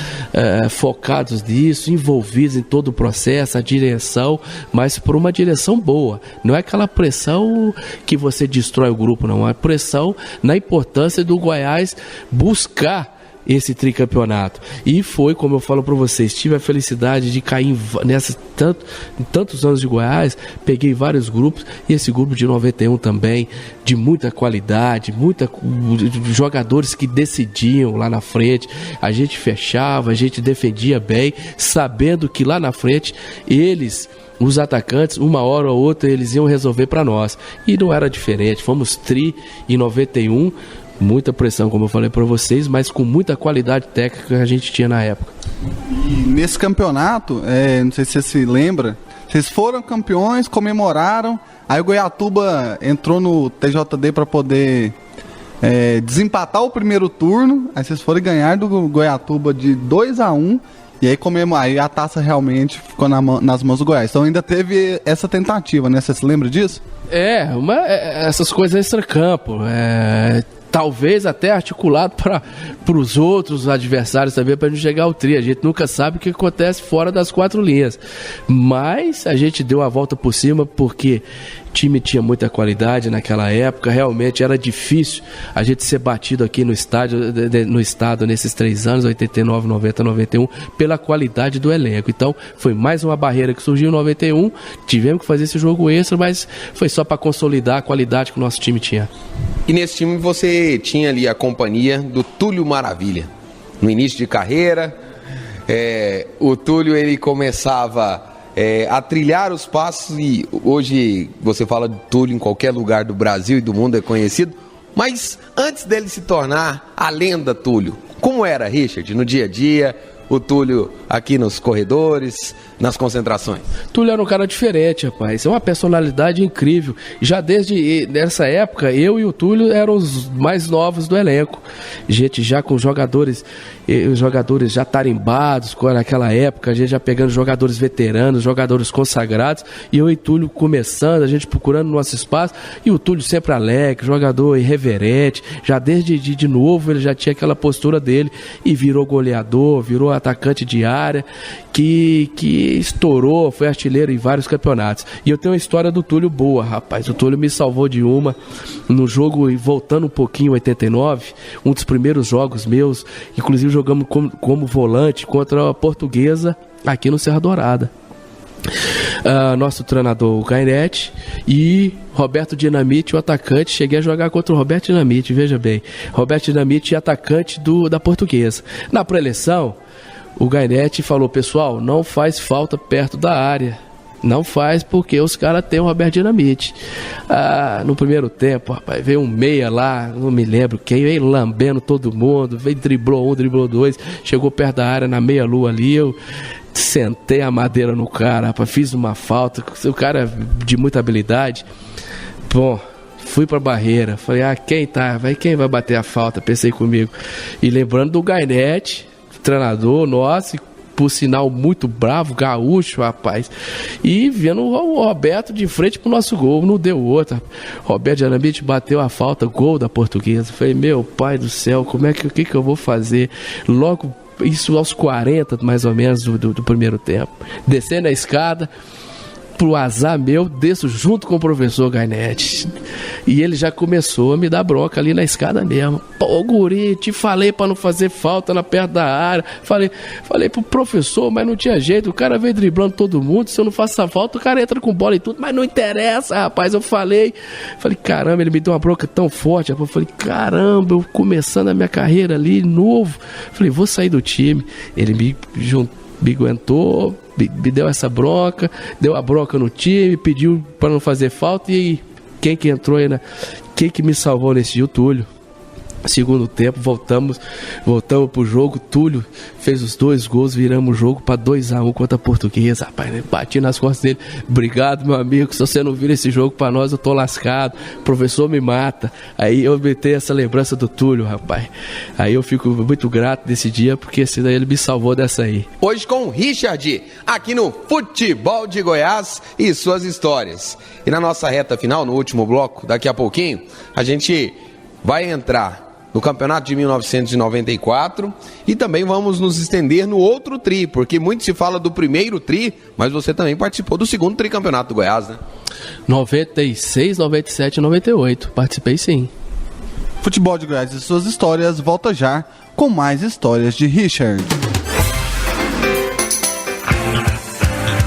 [SPEAKER 8] focados nisso, envolvidos em todo o processo, a direção, mas por uma direção boa. Não é aquela pressão que você destrói o grupo, não. É pressão na importância do Goiás buscar esse tricampeonato. E foi, como eu falo para vocês, tive a felicidade de cair em tantos anos de Goiás, peguei vários grupos, e esse grupo de 91 também, de muita qualidade, jogadores que decidiam lá na frente, a gente fechava, a gente defendia bem, sabendo que lá na frente, os atacantes, uma hora ou outra, eles iam resolver para nós. E não era diferente, fomos tri em 91, muita pressão, como eu falei para vocês, mas com muita qualidade técnica que a gente tinha na época.
[SPEAKER 6] E nesse campeonato, não sei se você se lembra, vocês foram campeões, comemoraram, aí o Goiatuba entrou no TJD para poder desempatar o primeiro turno, aí vocês foram ganhar do Goiatuba de 2-1, e aí a taça realmente ficou nas mãos do Goiás. Então ainda teve essa tentativa, né? Você se lembra disso?
[SPEAKER 8] Essas coisas extra-campo, talvez até articulado para os outros adversários também, para a gente chegar ao tri. A gente nunca sabe o que acontece fora das 4 linhas, mas a gente deu a volta por cima porque o time tinha muita qualidade naquela época. Realmente era difícil a gente ser batido aqui no estado nesses 3 anos, 89, 90, 91, pela qualidade do elenco. Então foi mais uma barreira que surgiu em 91, tivemos que fazer esse jogo extra, mas foi só para consolidar a qualidade que o nosso time tinha.
[SPEAKER 7] E nesse time você tinha ali a companhia do Túlio Maravilha. No início de carreira, o Túlio ele começava a trilhar os passos, e hoje você fala de Túlio em qualquer lugar do Brasil e do mundo, é conhecido. Mas antes dele se tornar a lenda Túlio, como era, Richard, no dia a dia, o Túlio aqui nos corredores, nas concentrações?
[SPEAKER 8] Túlio era um cara diferente, rapaz. É uma personalidade incrível. Já desde essa época, eu e o Túlio eram os mais novos do elenco. Gente já com jogadores já tarimbados, naquela época, a gente já pegando jogadores veteranos, jogadores consagrados, e eu e o Túlio começando, a gente procurando nosso espaço, e o Túlio sempre alegre, jogador irreverente, já desde de novo ele já tinha aquela postura dele, e virou goleador, virou atacante de área, que estourou, foi artilheiro em vários campeonatos. E eu tenho uma história do Túlio boa, rapaz. O Túlio me salvou de uma no jogo, voltando um pouquinho, 89, um dos primeiros jogos meus, inclusive jogamos como volante contra a Portuguesa aqui no Serra Dourada. Nosso treinador, o Gainete, e Roberto Dinamite, o atacante. Cheguei a jogar contra o Roberto Dinamite, veja bem, Roberto Dinamite, atacante da Portuguesa. Na pré-eleição, o Gainete falou: pessoal, não faz falta perto da área, não faz, porque os caras têm o Roberto Dinamite. No primeiro tempo, rapaz, veio um meia lá, não me lembro quem, veio lambendo todo mundo, veio, driblou um, driblou dois, chegou perto da área na meia-lua ali, eu sentei a madeira no cara, rapaz, fiz uma falta, o cara de muita habilidade. Bom, fui pra barreira, falei: quem vai bater a falta? Pensei comigo. E lembrando do Gainete, treinador nosso, por sinal muito bravo, gaúcho, rapaz, e vendo o Roberto de frente pro nosso gol, não deu outra. Roberto Dinamite bateu a falta, gol da Portuguesa. Falei: meu pai do céu, o que eu vou fazer? Logo, isso aos 40 mais ou menos do primeiro tempo, descendo a escada, pro azar meu, desço junto com o professor Gainete, e ele já começou a me dar bronca ali na escada mesmo. Pô, guri, te falei pra não fazer falta na perto da área, falei pro professor, mas não tinha jeito, o cara veio driblando todo mundo, se eu não faço essa falta, o cara entra com bola e tudo, mas não interessa, rapaz. Eu falei, caramba, ele me deu uma bronca tão forte, rapaz. Eu falei: caramba, eu começando a minha carreira ali, novo, falei: vou sair do time. Ele me aguentou, me deu essa bronca, deu a bronca no time, pediu para não fazer falta. E quem que entrou aí, quem que me salvou nesse dia? O Túlio. Segundo tempo, voltamos pro jogo. Túlio fez os 2 gols, viramos o jogo para 2-1 contra a Portuguesa. Rapaz, bati nas costas dele: obrigado, meu amigo, se você não vira esse jogo para nós, eu tô lascado, o professor me mata. Aí eu metei essa lembrança do Túlio, rapaz. Aí eu fico muito grato desse dia, porque esse daí ele me salvou dessa aí.
[SPEAKER 7] Hoje com o Richard, aqui no Futebol de Goiás e suas histórias. E na nossa reta final, no último bloco, daqui a pouquinho, a gente vai entrar no campeonato de 1994 e também vamos nos estender no outro tri, porque muito se fala do primeiro tri, mas você também participou do segundo tricampeonato do Goiás, né?
[SPEAKER 8] 96, 97 e 98, participei sim.
[SPEAKER 6] Futebol de Goiás e suas histórias volta já com mais histórias de Richard.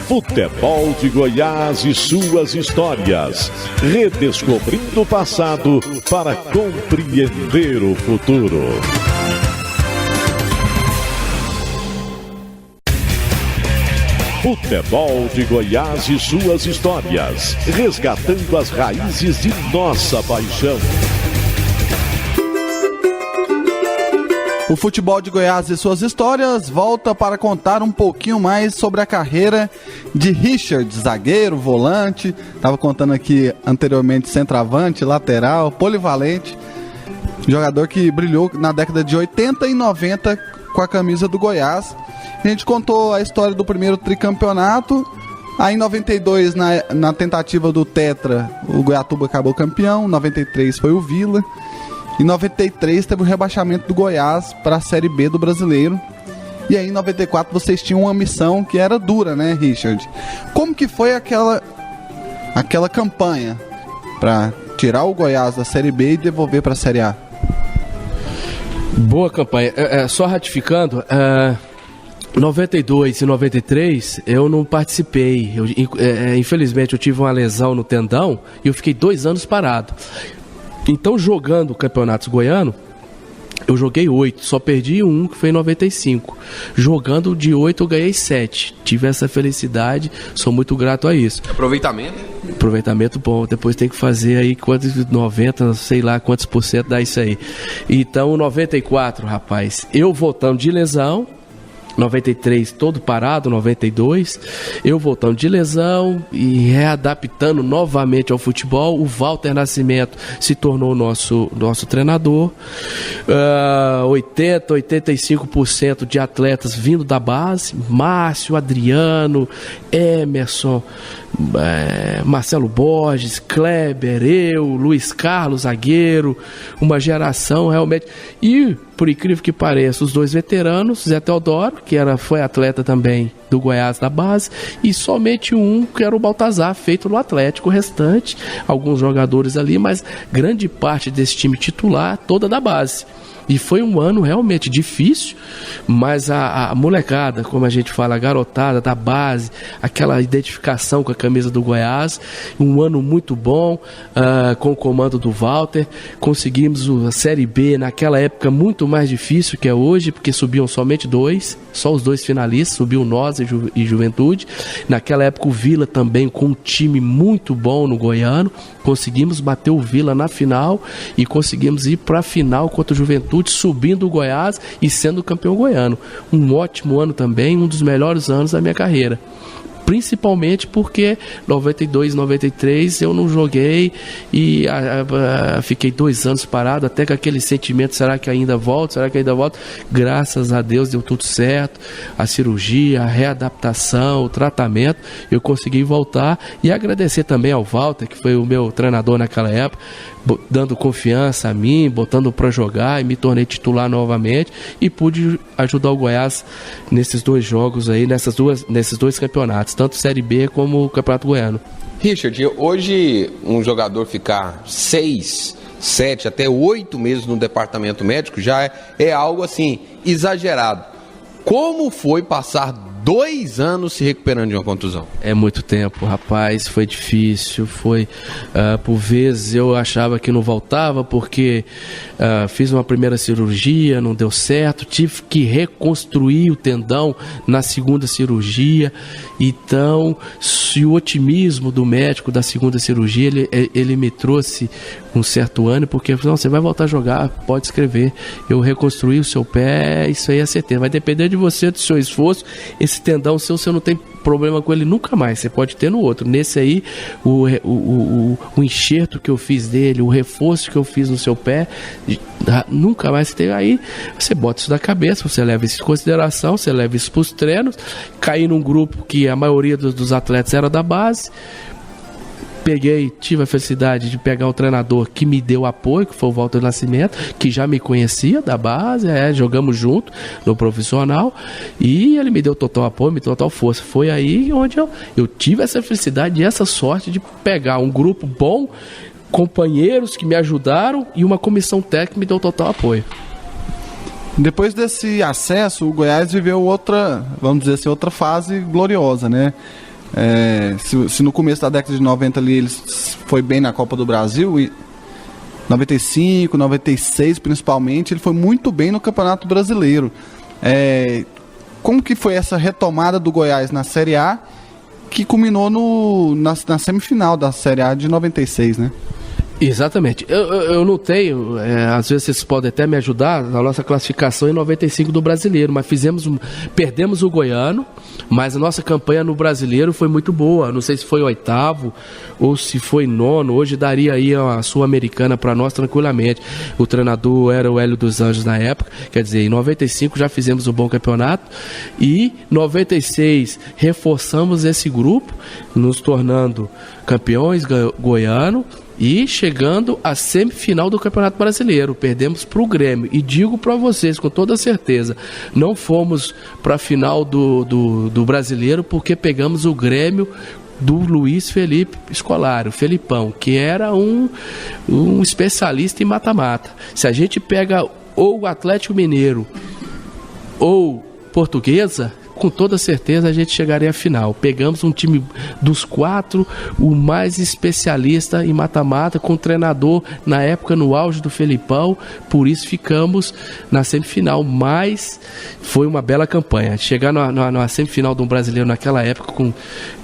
[SPEAKER 2] Futebol de Goiás e suas histórias. Redescobrindo o passado para compreender o futuro. Futebol de Goiás e suas histórias. Resgatando as raízes de nossa paixão.
[SPEAKER 6] O Futebol de Goiás e suas histórias volta para contar um pouquinho mais sobre a carreira de Richard, zagueiro, volante, estava contando aqui anteriormente centroavante, lateral, polivalente, jogador que brilhou na década de 80 e 90 com a camisa do Goiás. A gente contou a história do primeiro tricampeonato, aí em 92, na tentativa do Tetra, o Goiatuba acabou campeão, 93 foi o Vila. Em 93 teve o rebaixamento do Goiás para a Série B do Brasileiro. E aí em 94 vocês tinham uma missão que era dura, né, Richard? Como que foi aquela campanha para tirar o Goiás da Série B e devolver para a Série A?
[SPEAKER 8] Boa campanha. Só ratificando, 92 e 93 eu não participei. Infelizmente eu tive uma lesão no tendão e eu fiquei 2 anos parado. Então, jogando o Campeonato Goiano, eu joguei 8, só perdi um, que foi em 95. Jogando de 8, eu ganhei 7. Tive essa felicidade, sou muito grato a isso.
[SPEAKER 7] Aproveitamento?
[SPEAKER 8] Aproveitamento bom, depois tem que fazer aí quantos, 90, sei lá quantos por cento dá isso aí. Então, 94, rapaz, eu voltando de lesão, 93 todo parado, 92, eu voltando de lesão e readaptando novamente ao futebol. O Walter Nascimento se tornou nosso treinador. 85% de atletas vindo da base: Márcio, Adriano, Emerson, Marcelo Borges, Kleber, eu, Luiz Carlos, zagueiro, uma geração realmente. E, por incrível que pareça, os 2 veteranos, Zé Teodoro, que foi atleta também do Goiás da base, e somente um que era o Baltazar, feito no Atlético. O restante, alguns jogadores ali, mas grande parte desse time titular, toda da base. E foi um ano realmente difícil, mas a molecada, como a gente fala, a garotada da base, aquela identificação com a camisa do Goiás, um ano muito bom, com o comando do Walter. Conseguimos a Série B naquela época muito mais difícil que é hoje, porque subiam somente 2, só os 2 finalistas, subiu nós e Juventude. Naquela época o Vila também com um time muito bom no Goiano, conseguimos bater o Vila na final e conseguimos ir para a final contra o Juventude, subindo o Goiás e sendo campeão goiano. Um ótimo ano também, um dos melhores anos da minha carreira. Principalmente porque 92, 93 eu não joguei e fiquei 2 anos parado, até com aquele sentimento, será que ainda volto? Graças a Deus deu tudo certo, a cirurgia, a readaptação, o tratamento, eu consegui voltar. E agradecer também ao Walter, que foi o meu treinador naquela época, dando confiança a mim, botando para jogar, e me tornei titular novamente e pude ajudar o Goiás nesses 2 jogos aí, nesses dois campeonatos, tanto Série B como o Campeonato Goiano.
[SPEAKER 7] Richard, hoje um jogador ficar 6, 7, até 8 meses no departamento médico já é algo assim exagerado. Como foi passar 2 anos se recuperando de uma contusão?
[SPEAKER 8] É muito tempo, rapaz, foi difícil, por vezes eu achava que não voltava porque fiz uma primeira cirurgia, não deu certo, tive que reconstruir o tendão na segunda cirurgia. Então, se o otimismo do médico da segunda cirurgia, ele me trouxe um certo ânimo, porque não, você vai voltar a jogar, pode escrever, eu reconstruí o seu pé, isso aí é certeza, vai depender de você, do seu esforço. Esse tendão seu, você não tem problema com ele nunca mais, você pode ter no outro. Nesse aí, o enxerto que eu fiz dele, o reforço que eu fiz no seu pé, nunca mais você tem. Aí você bota isso na cabeça, você leva isso em consideração, você leva isso para os treinos. Caí num grupo que a maioria dos atletas era da base, tive a felicidade de pegar um treinador que me deu apoio, que foi o Walter Nascimento, que já me conhecia da base, jogamos junto no profissional, e ele me deu total apoio, me deu total força. Foi aí onde eu tive essa felicidade e essa sorte de pegar um grupo bom, companheiros que me ajudaram e uma comissão técnica que me deu total apoio.
[SPEAKER 6] Depois desse acesso, o Goiás viveu outra, vamos dizer assim, outra fase gloriosa, né? Se no começo da década de 90 ali eles foi bem na Copa do Brasil, e 95, 96 principalmente, ele foi muito bem no Campeonato Brasileiro. Como que foi essa retomada do Goiás na Série A, que culminou na semifinal da Série A de 96, né?
[SPEAKER 8] Exatamente. Eu não tenho, às vezes vocês podem até me ajudar, na nossa classificação em 95 do Brasileiro, mas perdemos o Goiano, mas a nossa campanha no Brasileiro foi muito boa. Não sei se foi 8º ou se foi 9º, hoje daria aí a Sul-Americana para nós tranquilamente. O treinador era o Hélio dos Anjos na época, quer dizer, em 95 já fizemos um bom campeonato, e 96 reforçamos esse grupo, nos tornando campeões goiano, e chegando à semifinal do Campeonato Brasileiro. Perdemos para o Grêmio. E digo para vocês com toda certeza, não fomos para a final do Brasileiro porque pegamos o Grêmio do Luiz Felipe Scolari, o Felipão, que era um especialista em mata-mata. Se a gente pega ou o Atlético Mineiro ou Portuguesa, com toda certeza a gente chegaria à final. Pegamos um time dos 4, o mais especialista em mata-mata, com o treinador na época no auge do Felipão, por isso ficamos na semifinal, mas foi uma bela campanha. Chegar na semifinal de um brasileiro naquela época, com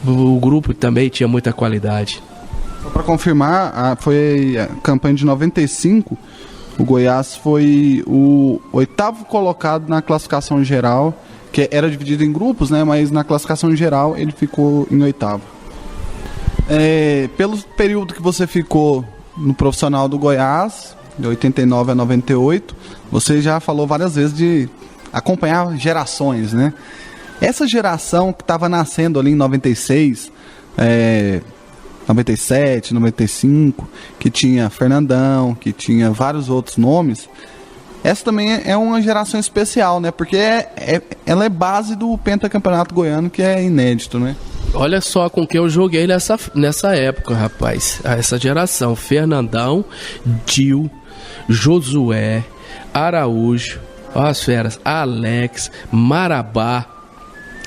[SPEAKER 8] o grupo também tinha muita qualidade.
[SPEAKER 6] Só para confirmar, foi a campanha de 95, o Goiás foi o 8º colocado na classificação geral, que era dividido em grupos, né? Mas na classificação geral ele ficou em 8º. Pelo período que você ficou no profissional do Goiás, de 89 a 98, você já falou várias vezes de acompanhar gerações, né? Essa geração que estava nascendo ali em 96, 97, 95, que tinha Fernandão, que tinha vários outros nomes. Essa também é uma geração especial, né? Porque ela é base do pentacampeonato goiano, que é inédito, né?
[SPEAKER 8] Olha só com quem eu joguei nessa época, rapaz. Essa geração: Fernandão, Dil, Josué, Araújo, as feras, Alex, Marabá,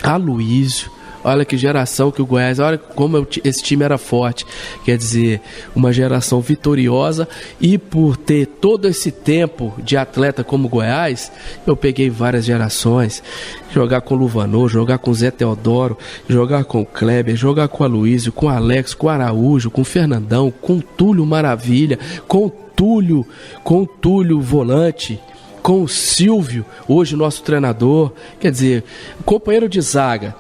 [SPEAKER 8] Aloísio. Olha que geração que o Goiás, olha como esse time era forte. Quer dizer, uma geração vitoriosa, e por ter todo esse tempo de atleta como o Goiás, eu peguei várias gerações. Jogar com o Luvanor, jogar com o Zé Teodoro, jogar com o Kleber, jogar com o Aloísio, com o Alex, com o Araújo, com o Fernandão, com o Túlio Maravilha, com o Túlio Volante, com o Silvio, hoje nosso treinador. Quer dizer, companheiro de zaga,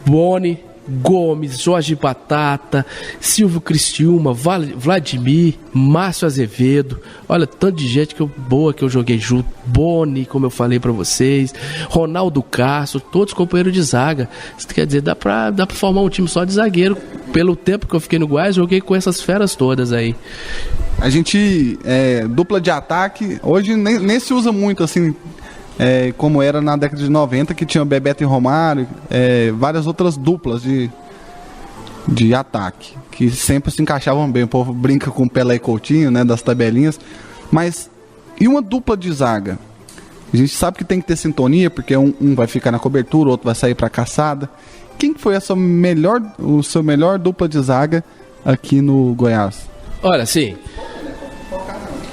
[SPEAKER 8] Boni, Gomes, Jorge Batata, Silvio Cristiúma, Vladimir, Márcio Azevedo. Olha, tanto de gente boa que eu joguei junto. Boni, como eu falei pra vocês, Ronaldo Castro, todos companheiros de zaga. Quer dizer, dá pra formar um time só de zagueiro. Pelo tempo que eu fiquei no Goiás, joguei com essas feras todas aí.
[SPEAKER 6] A gente, dupla de ataque, hoje nem se usa muito assim, como era na década de 90, que tinha Bebeto e Romário, várias outras duplas de ataque, que sempre se encaixavam bem. O povo brinca com Pelé e Coutinho, né, das tabelinhas. Mas, e uma dupla de zaga? A gente sabe que tem que ter sintonia, porque um vai ficar na cobertura, o outro vai sair para caçada. Quem foi o seu melhor dupla de zaga aqui no Goiás? Olha, sim.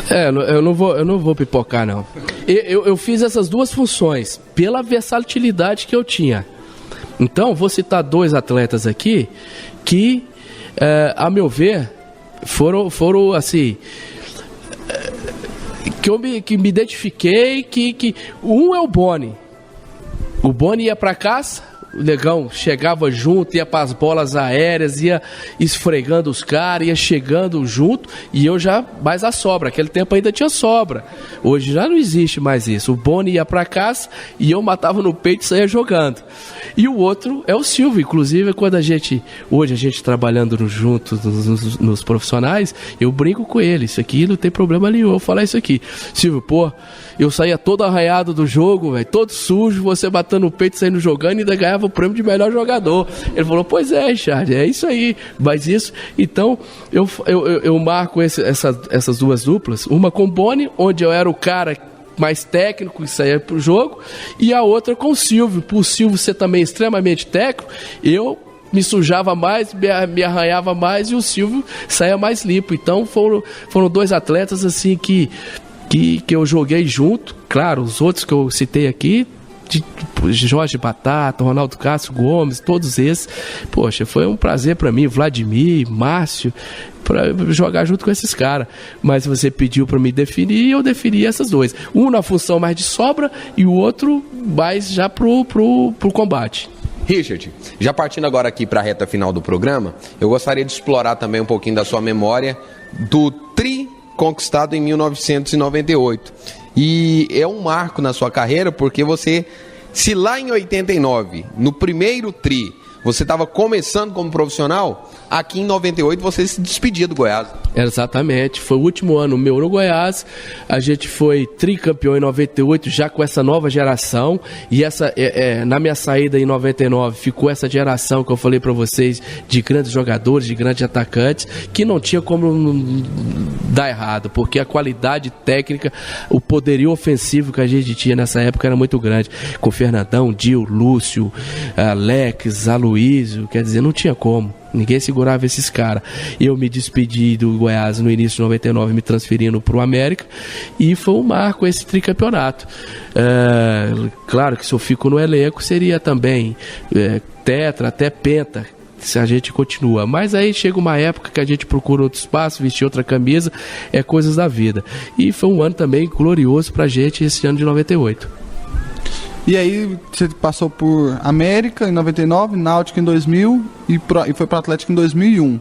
[SPEAKER 8] Eu não vou pipocar, não. Eu fiz essas duas funções pela versatilidade que eu tinha. Então, vou citar 2 atletas aqui que, a meu ver, foram assim, que me identifiquei, que um é o Boni. O Boni ia pra caça, o negão chegava junto, ia para as bolas aéreas, ia esfregando os caras, ia chegando junto, e eu já mais a sobra. Aquele tempo ainda tinha sobra. Hoje já não existe mais isso. O Boni ia para casa e eu matava no peito e saía jogando. E o outro é o Silvio. Inclusive, quando hoje a gente trabalhando juntos nos profissionais, eu brinco com ele. Isso aqui não tem problema nenhum eu falar isso aqui. Silvio, pô, eu saía todo arranhado do jogo, velho, todo sujo, você batendo no peito, saindo jogando e ainda ganhava o prêmio de melhor jogador. Ele falou, pois é, Richard, é isso aí. Mas isso, então, eu marco essas duas duplas, uma com o Boni, onde eu era o cara mais técnico que saía pro jogo, e a outra com o Silvio. Por Silvio ser também extremamente técnico, eu me sujava mais, me arranhava mais, e o Silvio saía mais limpo. Então foram dois atletas assim que eu joguei junto. Claro, os outros que eu citei aqui, Jorge Batata, Ronaldo Castro Gomes, todos esses, poxa, foi um prazer para mim, Vladimir, Márcio, para jogar junto com esses caras. Mas você pediu para me definir, eu defini essas duas. Um na função mais de sobra e o outro mais já pro combate.
[SPEAKER 7] Richard, já partindo agora aqui para a reta final do programa, eu gostaria de explorar também um pouquinho da sua memória do tri conquistado em 1998. E é um marco na sua carreira, porque se lá em 89, no primeiro tri, você estava começando como profissional, aqui em 98 você se despedia do Goiás.
[SPEAKER 8] Exatamente, foi o último ano meu no Goiás, a gente foi tricampeão em 98, já com essa nova geração, e na minha saída em 99 ficou essa geração que eu falei para vocês, de grandes jogadores, de grandes atacantes, que não tinha como dar errado, porque a qualidade técnica, o poderio ofensivo que a gente tinha nessa época era muito grande, com Fernandão, Dil, Lúcio, Alex, Aloysio, quer dizer, não tinha como. Ninguém segurava esses caras. Eu me despedi do Goiás no início de 99, me transferindo para o América, e foi um marco esse tricampeonato. Claro que se eu fico no elenco seria também tetra, até penta, se a gente continua. Mas aí chega uma época que a gente procura outro espaço, vestir outra camisa, coisas da vida. E foi um ano também glorioso pra gente esse ano de 98.
[SPEAKER 6] E aí você passou por América em 99, Náutico em 2000 e foi para Atlético em 2001.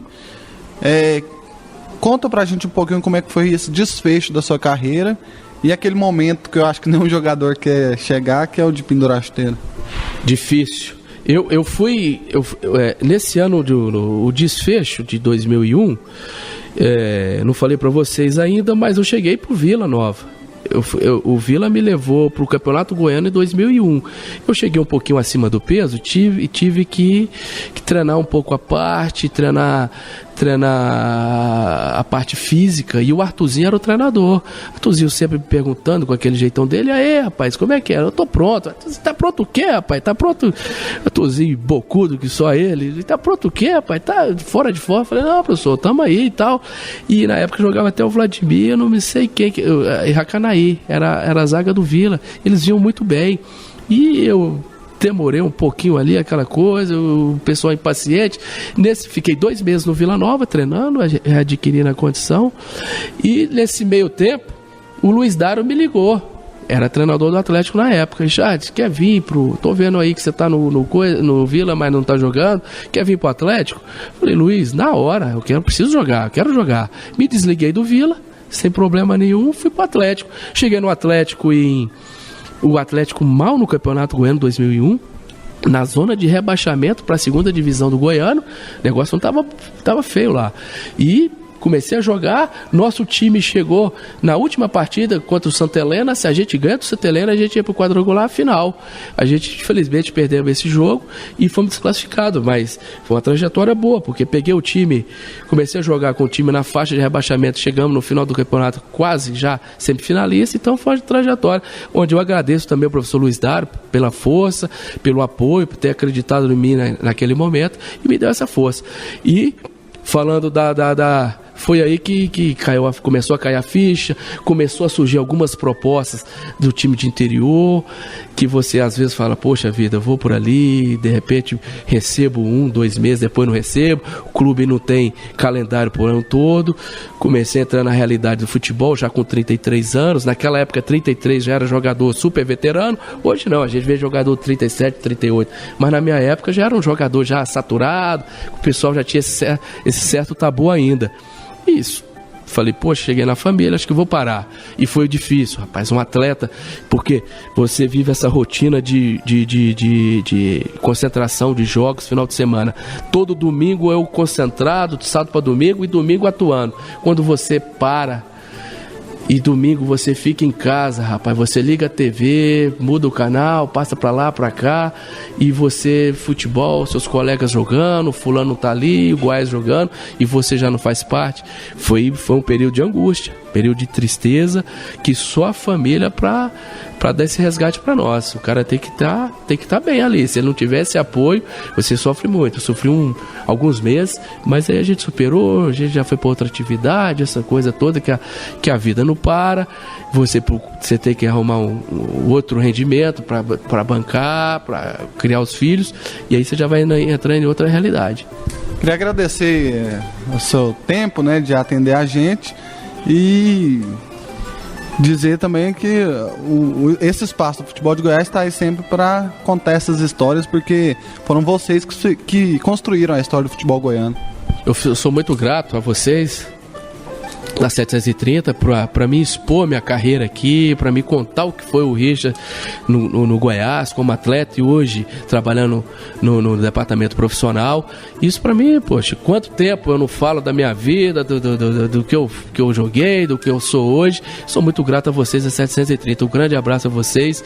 [SPEAKER 6] Conta pra gente um pouquinho como é que foi esse desfecho da sua carreira e aquele momento que eu acho que nenhum jogador quer chegar, que é o de pendurar a chuteira.
[SPEAKER 8] Difícil. Eu fui nesse ano, o desfecho de 2001, não falei pra vocês ainda, mas eu cheguei pro Vila Nova. O Vila me levou para o Campeonato Goiano em 2001. Eu cheguei um pouquinho acima do peso, tive que treinar um pouco a parte, treinar a parte física, e o Arthurzinho era o treinador. O Arthurzinho sempre me perguntando com aquele jeitão dele, aí rapaz, como é que é? Eu tô pronto. Você tá pronto o quê, rapaz? Tá pronto? Arthurzinho bocudo que só ele tá pronto o quê, rapaz? Tá fora de forma? Eu falei, não, professor, tamo aí e tal. E na época jogava até o Vladimir, eu não sei quem, Racanaí, era a zaga do Vila. Eles vinham muito bem, e eu demorei um pouquinho ali, aquela coisa, o pessoal impaciente. Fiquei 2 meses no Vila Nova treinando, adquirindo a condição, e nesse meio tempo o Luiz Dário me ligou. Era treinador do Atlético na época. Richard, quer vir tô vendo aí que você tá no Vila, mas não tá jogando, quer vir pro Atlético? Falei, Luiz, na hora, preciso jogar, quero jogar. Me desliguei do Vila, sem problema nenhum, fui pro Atlético. Cheguei no Atlético o Atlético mal no Campeonato Goiano 2001, na zona de rebaixamento para a 2ª divisão do Goiano. O negócio não tava feio lá. E comecei a jogar, nosso time chegou na última partida contra o Santa Helena. Se a gente ganha do Santa Helena, a gente ia pro quadrangular final. A gente, infelizmente, perdeu esse jogo e fomos desclassificados, mas foi uma trajetória boa, porque peguei o time, comecei a jogar com o time na faixa de rebaixamento, chegamos no final do campeonato quase já semifinalista, então foi uma trajetória onde eu agradeço também ao professor Luiz Dário pela força, pelo apoio, por ter acreditado em mim naquele momento e me deu essa força. E falando foi aí que começou a cair a ficha, começou a surgir algumas propostas do time de interior, que você às vezes fala, poxa vida, eu vou por ali, de repente recebo 1, 2 meses, depois não recebo, o clube não tem calendário por ano todo. Comecei a entrar na realidade do futebol já com 33 anos, naquela época 33 já era jogador super veterano, hoje não, a gente vê jogador 37, 38, mas na minha época já era um jogador já saturado, o pessoal já tinha esse certo tabu ainda. Isso. Falei, poxa, cheguei na família, acho que vou parar. E foi difícil, rapaz, um atleta, porque você vive essa rotina de concentração de jogos final de semana. Todo domingo é o concentrado, de sábado para domingo, e domingo atuando. Quando você para e domingo você fica em casa, rapaz, você liga a TV, muda o canal, passa pra lá, pra cá, e você, futebol, seus colegas jogando, fulano tá ali, o Goiás jogando, e você já não faz parte. Foi um período de angústia, período de tristeza, que só a família pra dar esse resgate pra nós. O cara tem que tá bem ali. Se ele não tiver esse apoio, você sofre muito. Eu sofri alguns meses, mas aí a gente superou, a gente já foi pra outra atividade, essa coisa toda que a vida não para. Você tem que arrumar um outro rendimento para bancar, para criar os filhos, e aí você já vai entrando em outra realidade.
[SPEAKER 9] Queria agradecer o seu tempo, né, de atender a gente, e dizer também que esse espaço do Futebol de Goiás está aí sempre para contar essas histórias, porque foram vocês que construíram a história do futebol goiano.
[SPEAKER 8] Eu sou muito grato a vocês da 730 para mim expor minha carreira aqui, para me contar o que foi o Richard no Goiás como atleta, e hoje trabalhando no departamento profissional. Isso para mim, poxa, quanto tempo eu não falo da minha vida, do que eu joguei, do que eu sou hoje. Sou muito grato a vocês da 730. Um grande abraço a vocês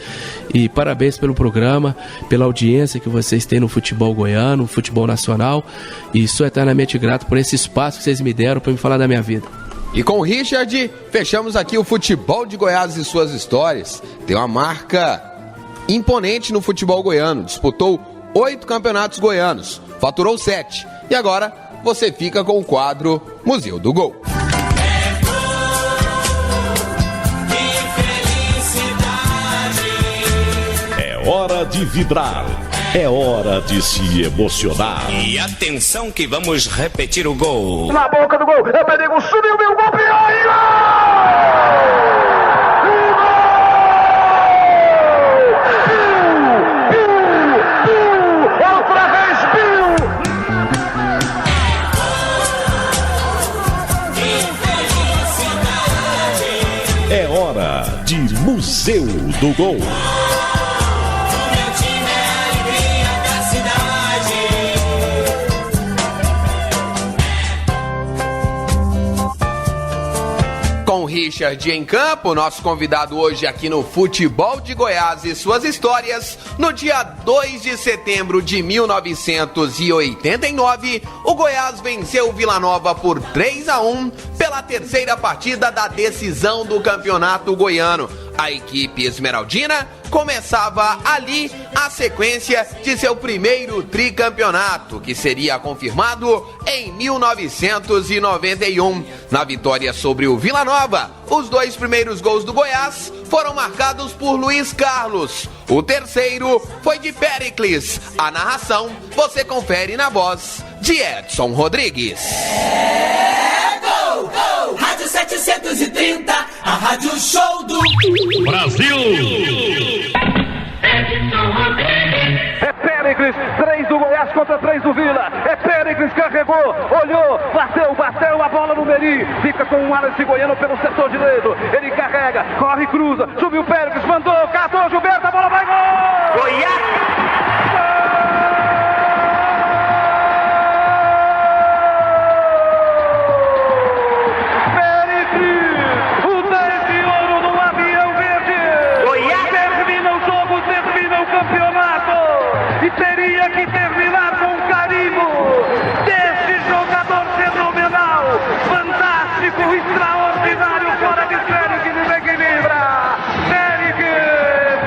[SPEAKER 8] e parabéns pelo programa, pela audiência que vocês têm no futebol goiano, no futebol nacional, e sou eternamente grato por esse espaço que vocês me deram para me falar da minha vida.
[SPEAKER 7] E com o Richard, fechamos aqui o Futebol de Goiás e suas histórias. Tem uma marca imponente no futebol goiano. Disputou 8 campeonatos goianos, faturou 7. E agora você fica com o quadro Museu do Gol.
[SPEAKER 2] É hora de vibrar. É hora de se emocionar.
[SPEAKER 3] E atenção que vamos repetir o gol.
[SPEAKER 1] Na boca do gol, é perigo, subiu, deu gol, pior, e gol! Outra vez,
[SPEAKER 2] É hora de Museu do Gol.
[SPEAKER 7] Com o Richard em campo, nosso convidado hoje aqui no Futebol de Goiás e suas histórias. No dia 2 de setembro de 1989, o Goiás venceu o Vila Nova por 3-1 pela terceira partida da decisão do Campeonato Goiano. A equipe esmeraldina começava ali a sequência de seu primeiro tricampeonato, que seria confirmado em 1991. Na vitória sobre o Vila Nova, os 2 primeiros gols do Goiás foram marcados por Luiz Carlos. O terceiro foi de Péricles. A narração você confere na voz de Edson Rodrigues.
[SPEAKER 3] Gol, gol! Rádio 730, a rádio show do
[SPEAKER 2] Brasil!
[SPEAKER 1] É Péricles, 3 do Goiás contra 3 do Vila. É Péricles, carregou, olhou, bateu a bola no Meri. Fica com o Wallace Goiano pelo setor direito. Ele carrega, corre, cruza, subiu Péricles, mandou, catou Gilberto, a bola vai, gol! Goiás! Teria que terminar com o carimbo desse jogador fenomenal, fantástico, extraordinário, fora de série, que desequilibra. Péricles,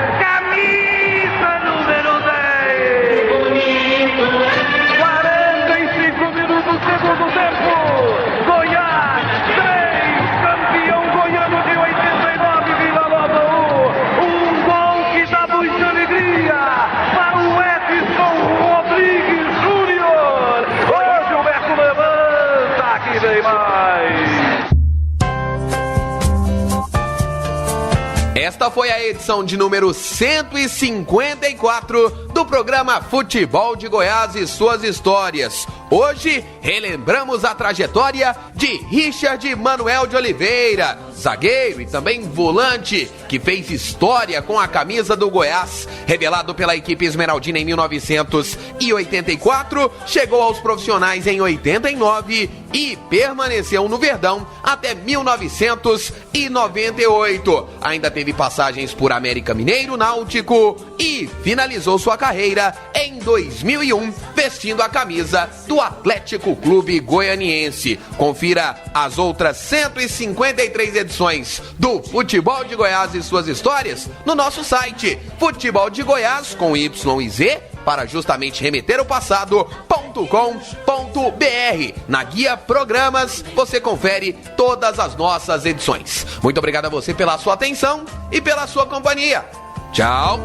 [SPEAKER 7] Esta foi a edição de número 154 do programa Futebol de Goiás e suas histórias. Hoje, relembramos a trajetória de Richard Manuel de Oliveira, zagueiro e também volante, que fez história com a camisa do Goiás. Revelado pela equipe esmeraldina em 1984, chegou aos profissionais em 89 e permaneceu no Verdão até 1998. Ainda teve passagens por América Mineiro, Náutico e finalizou sua carreira em 2001, vestindo a camisa do Atlético Clube Goianiense. Confira as outras 153 edições do Futebol de Goiás e suas histórias no nosso site Futebol de Goiás com Y e Z, para justamente remeter ao passado.com.br. Na guia Programas você confere todas as nossas edições. Muito obrigado a você pela sua atenção e pela sua companhia. Tchau.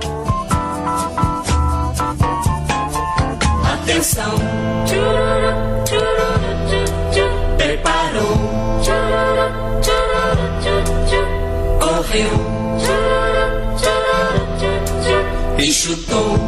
[SPEAKER 3] Atenção, preparou, correu e chutou.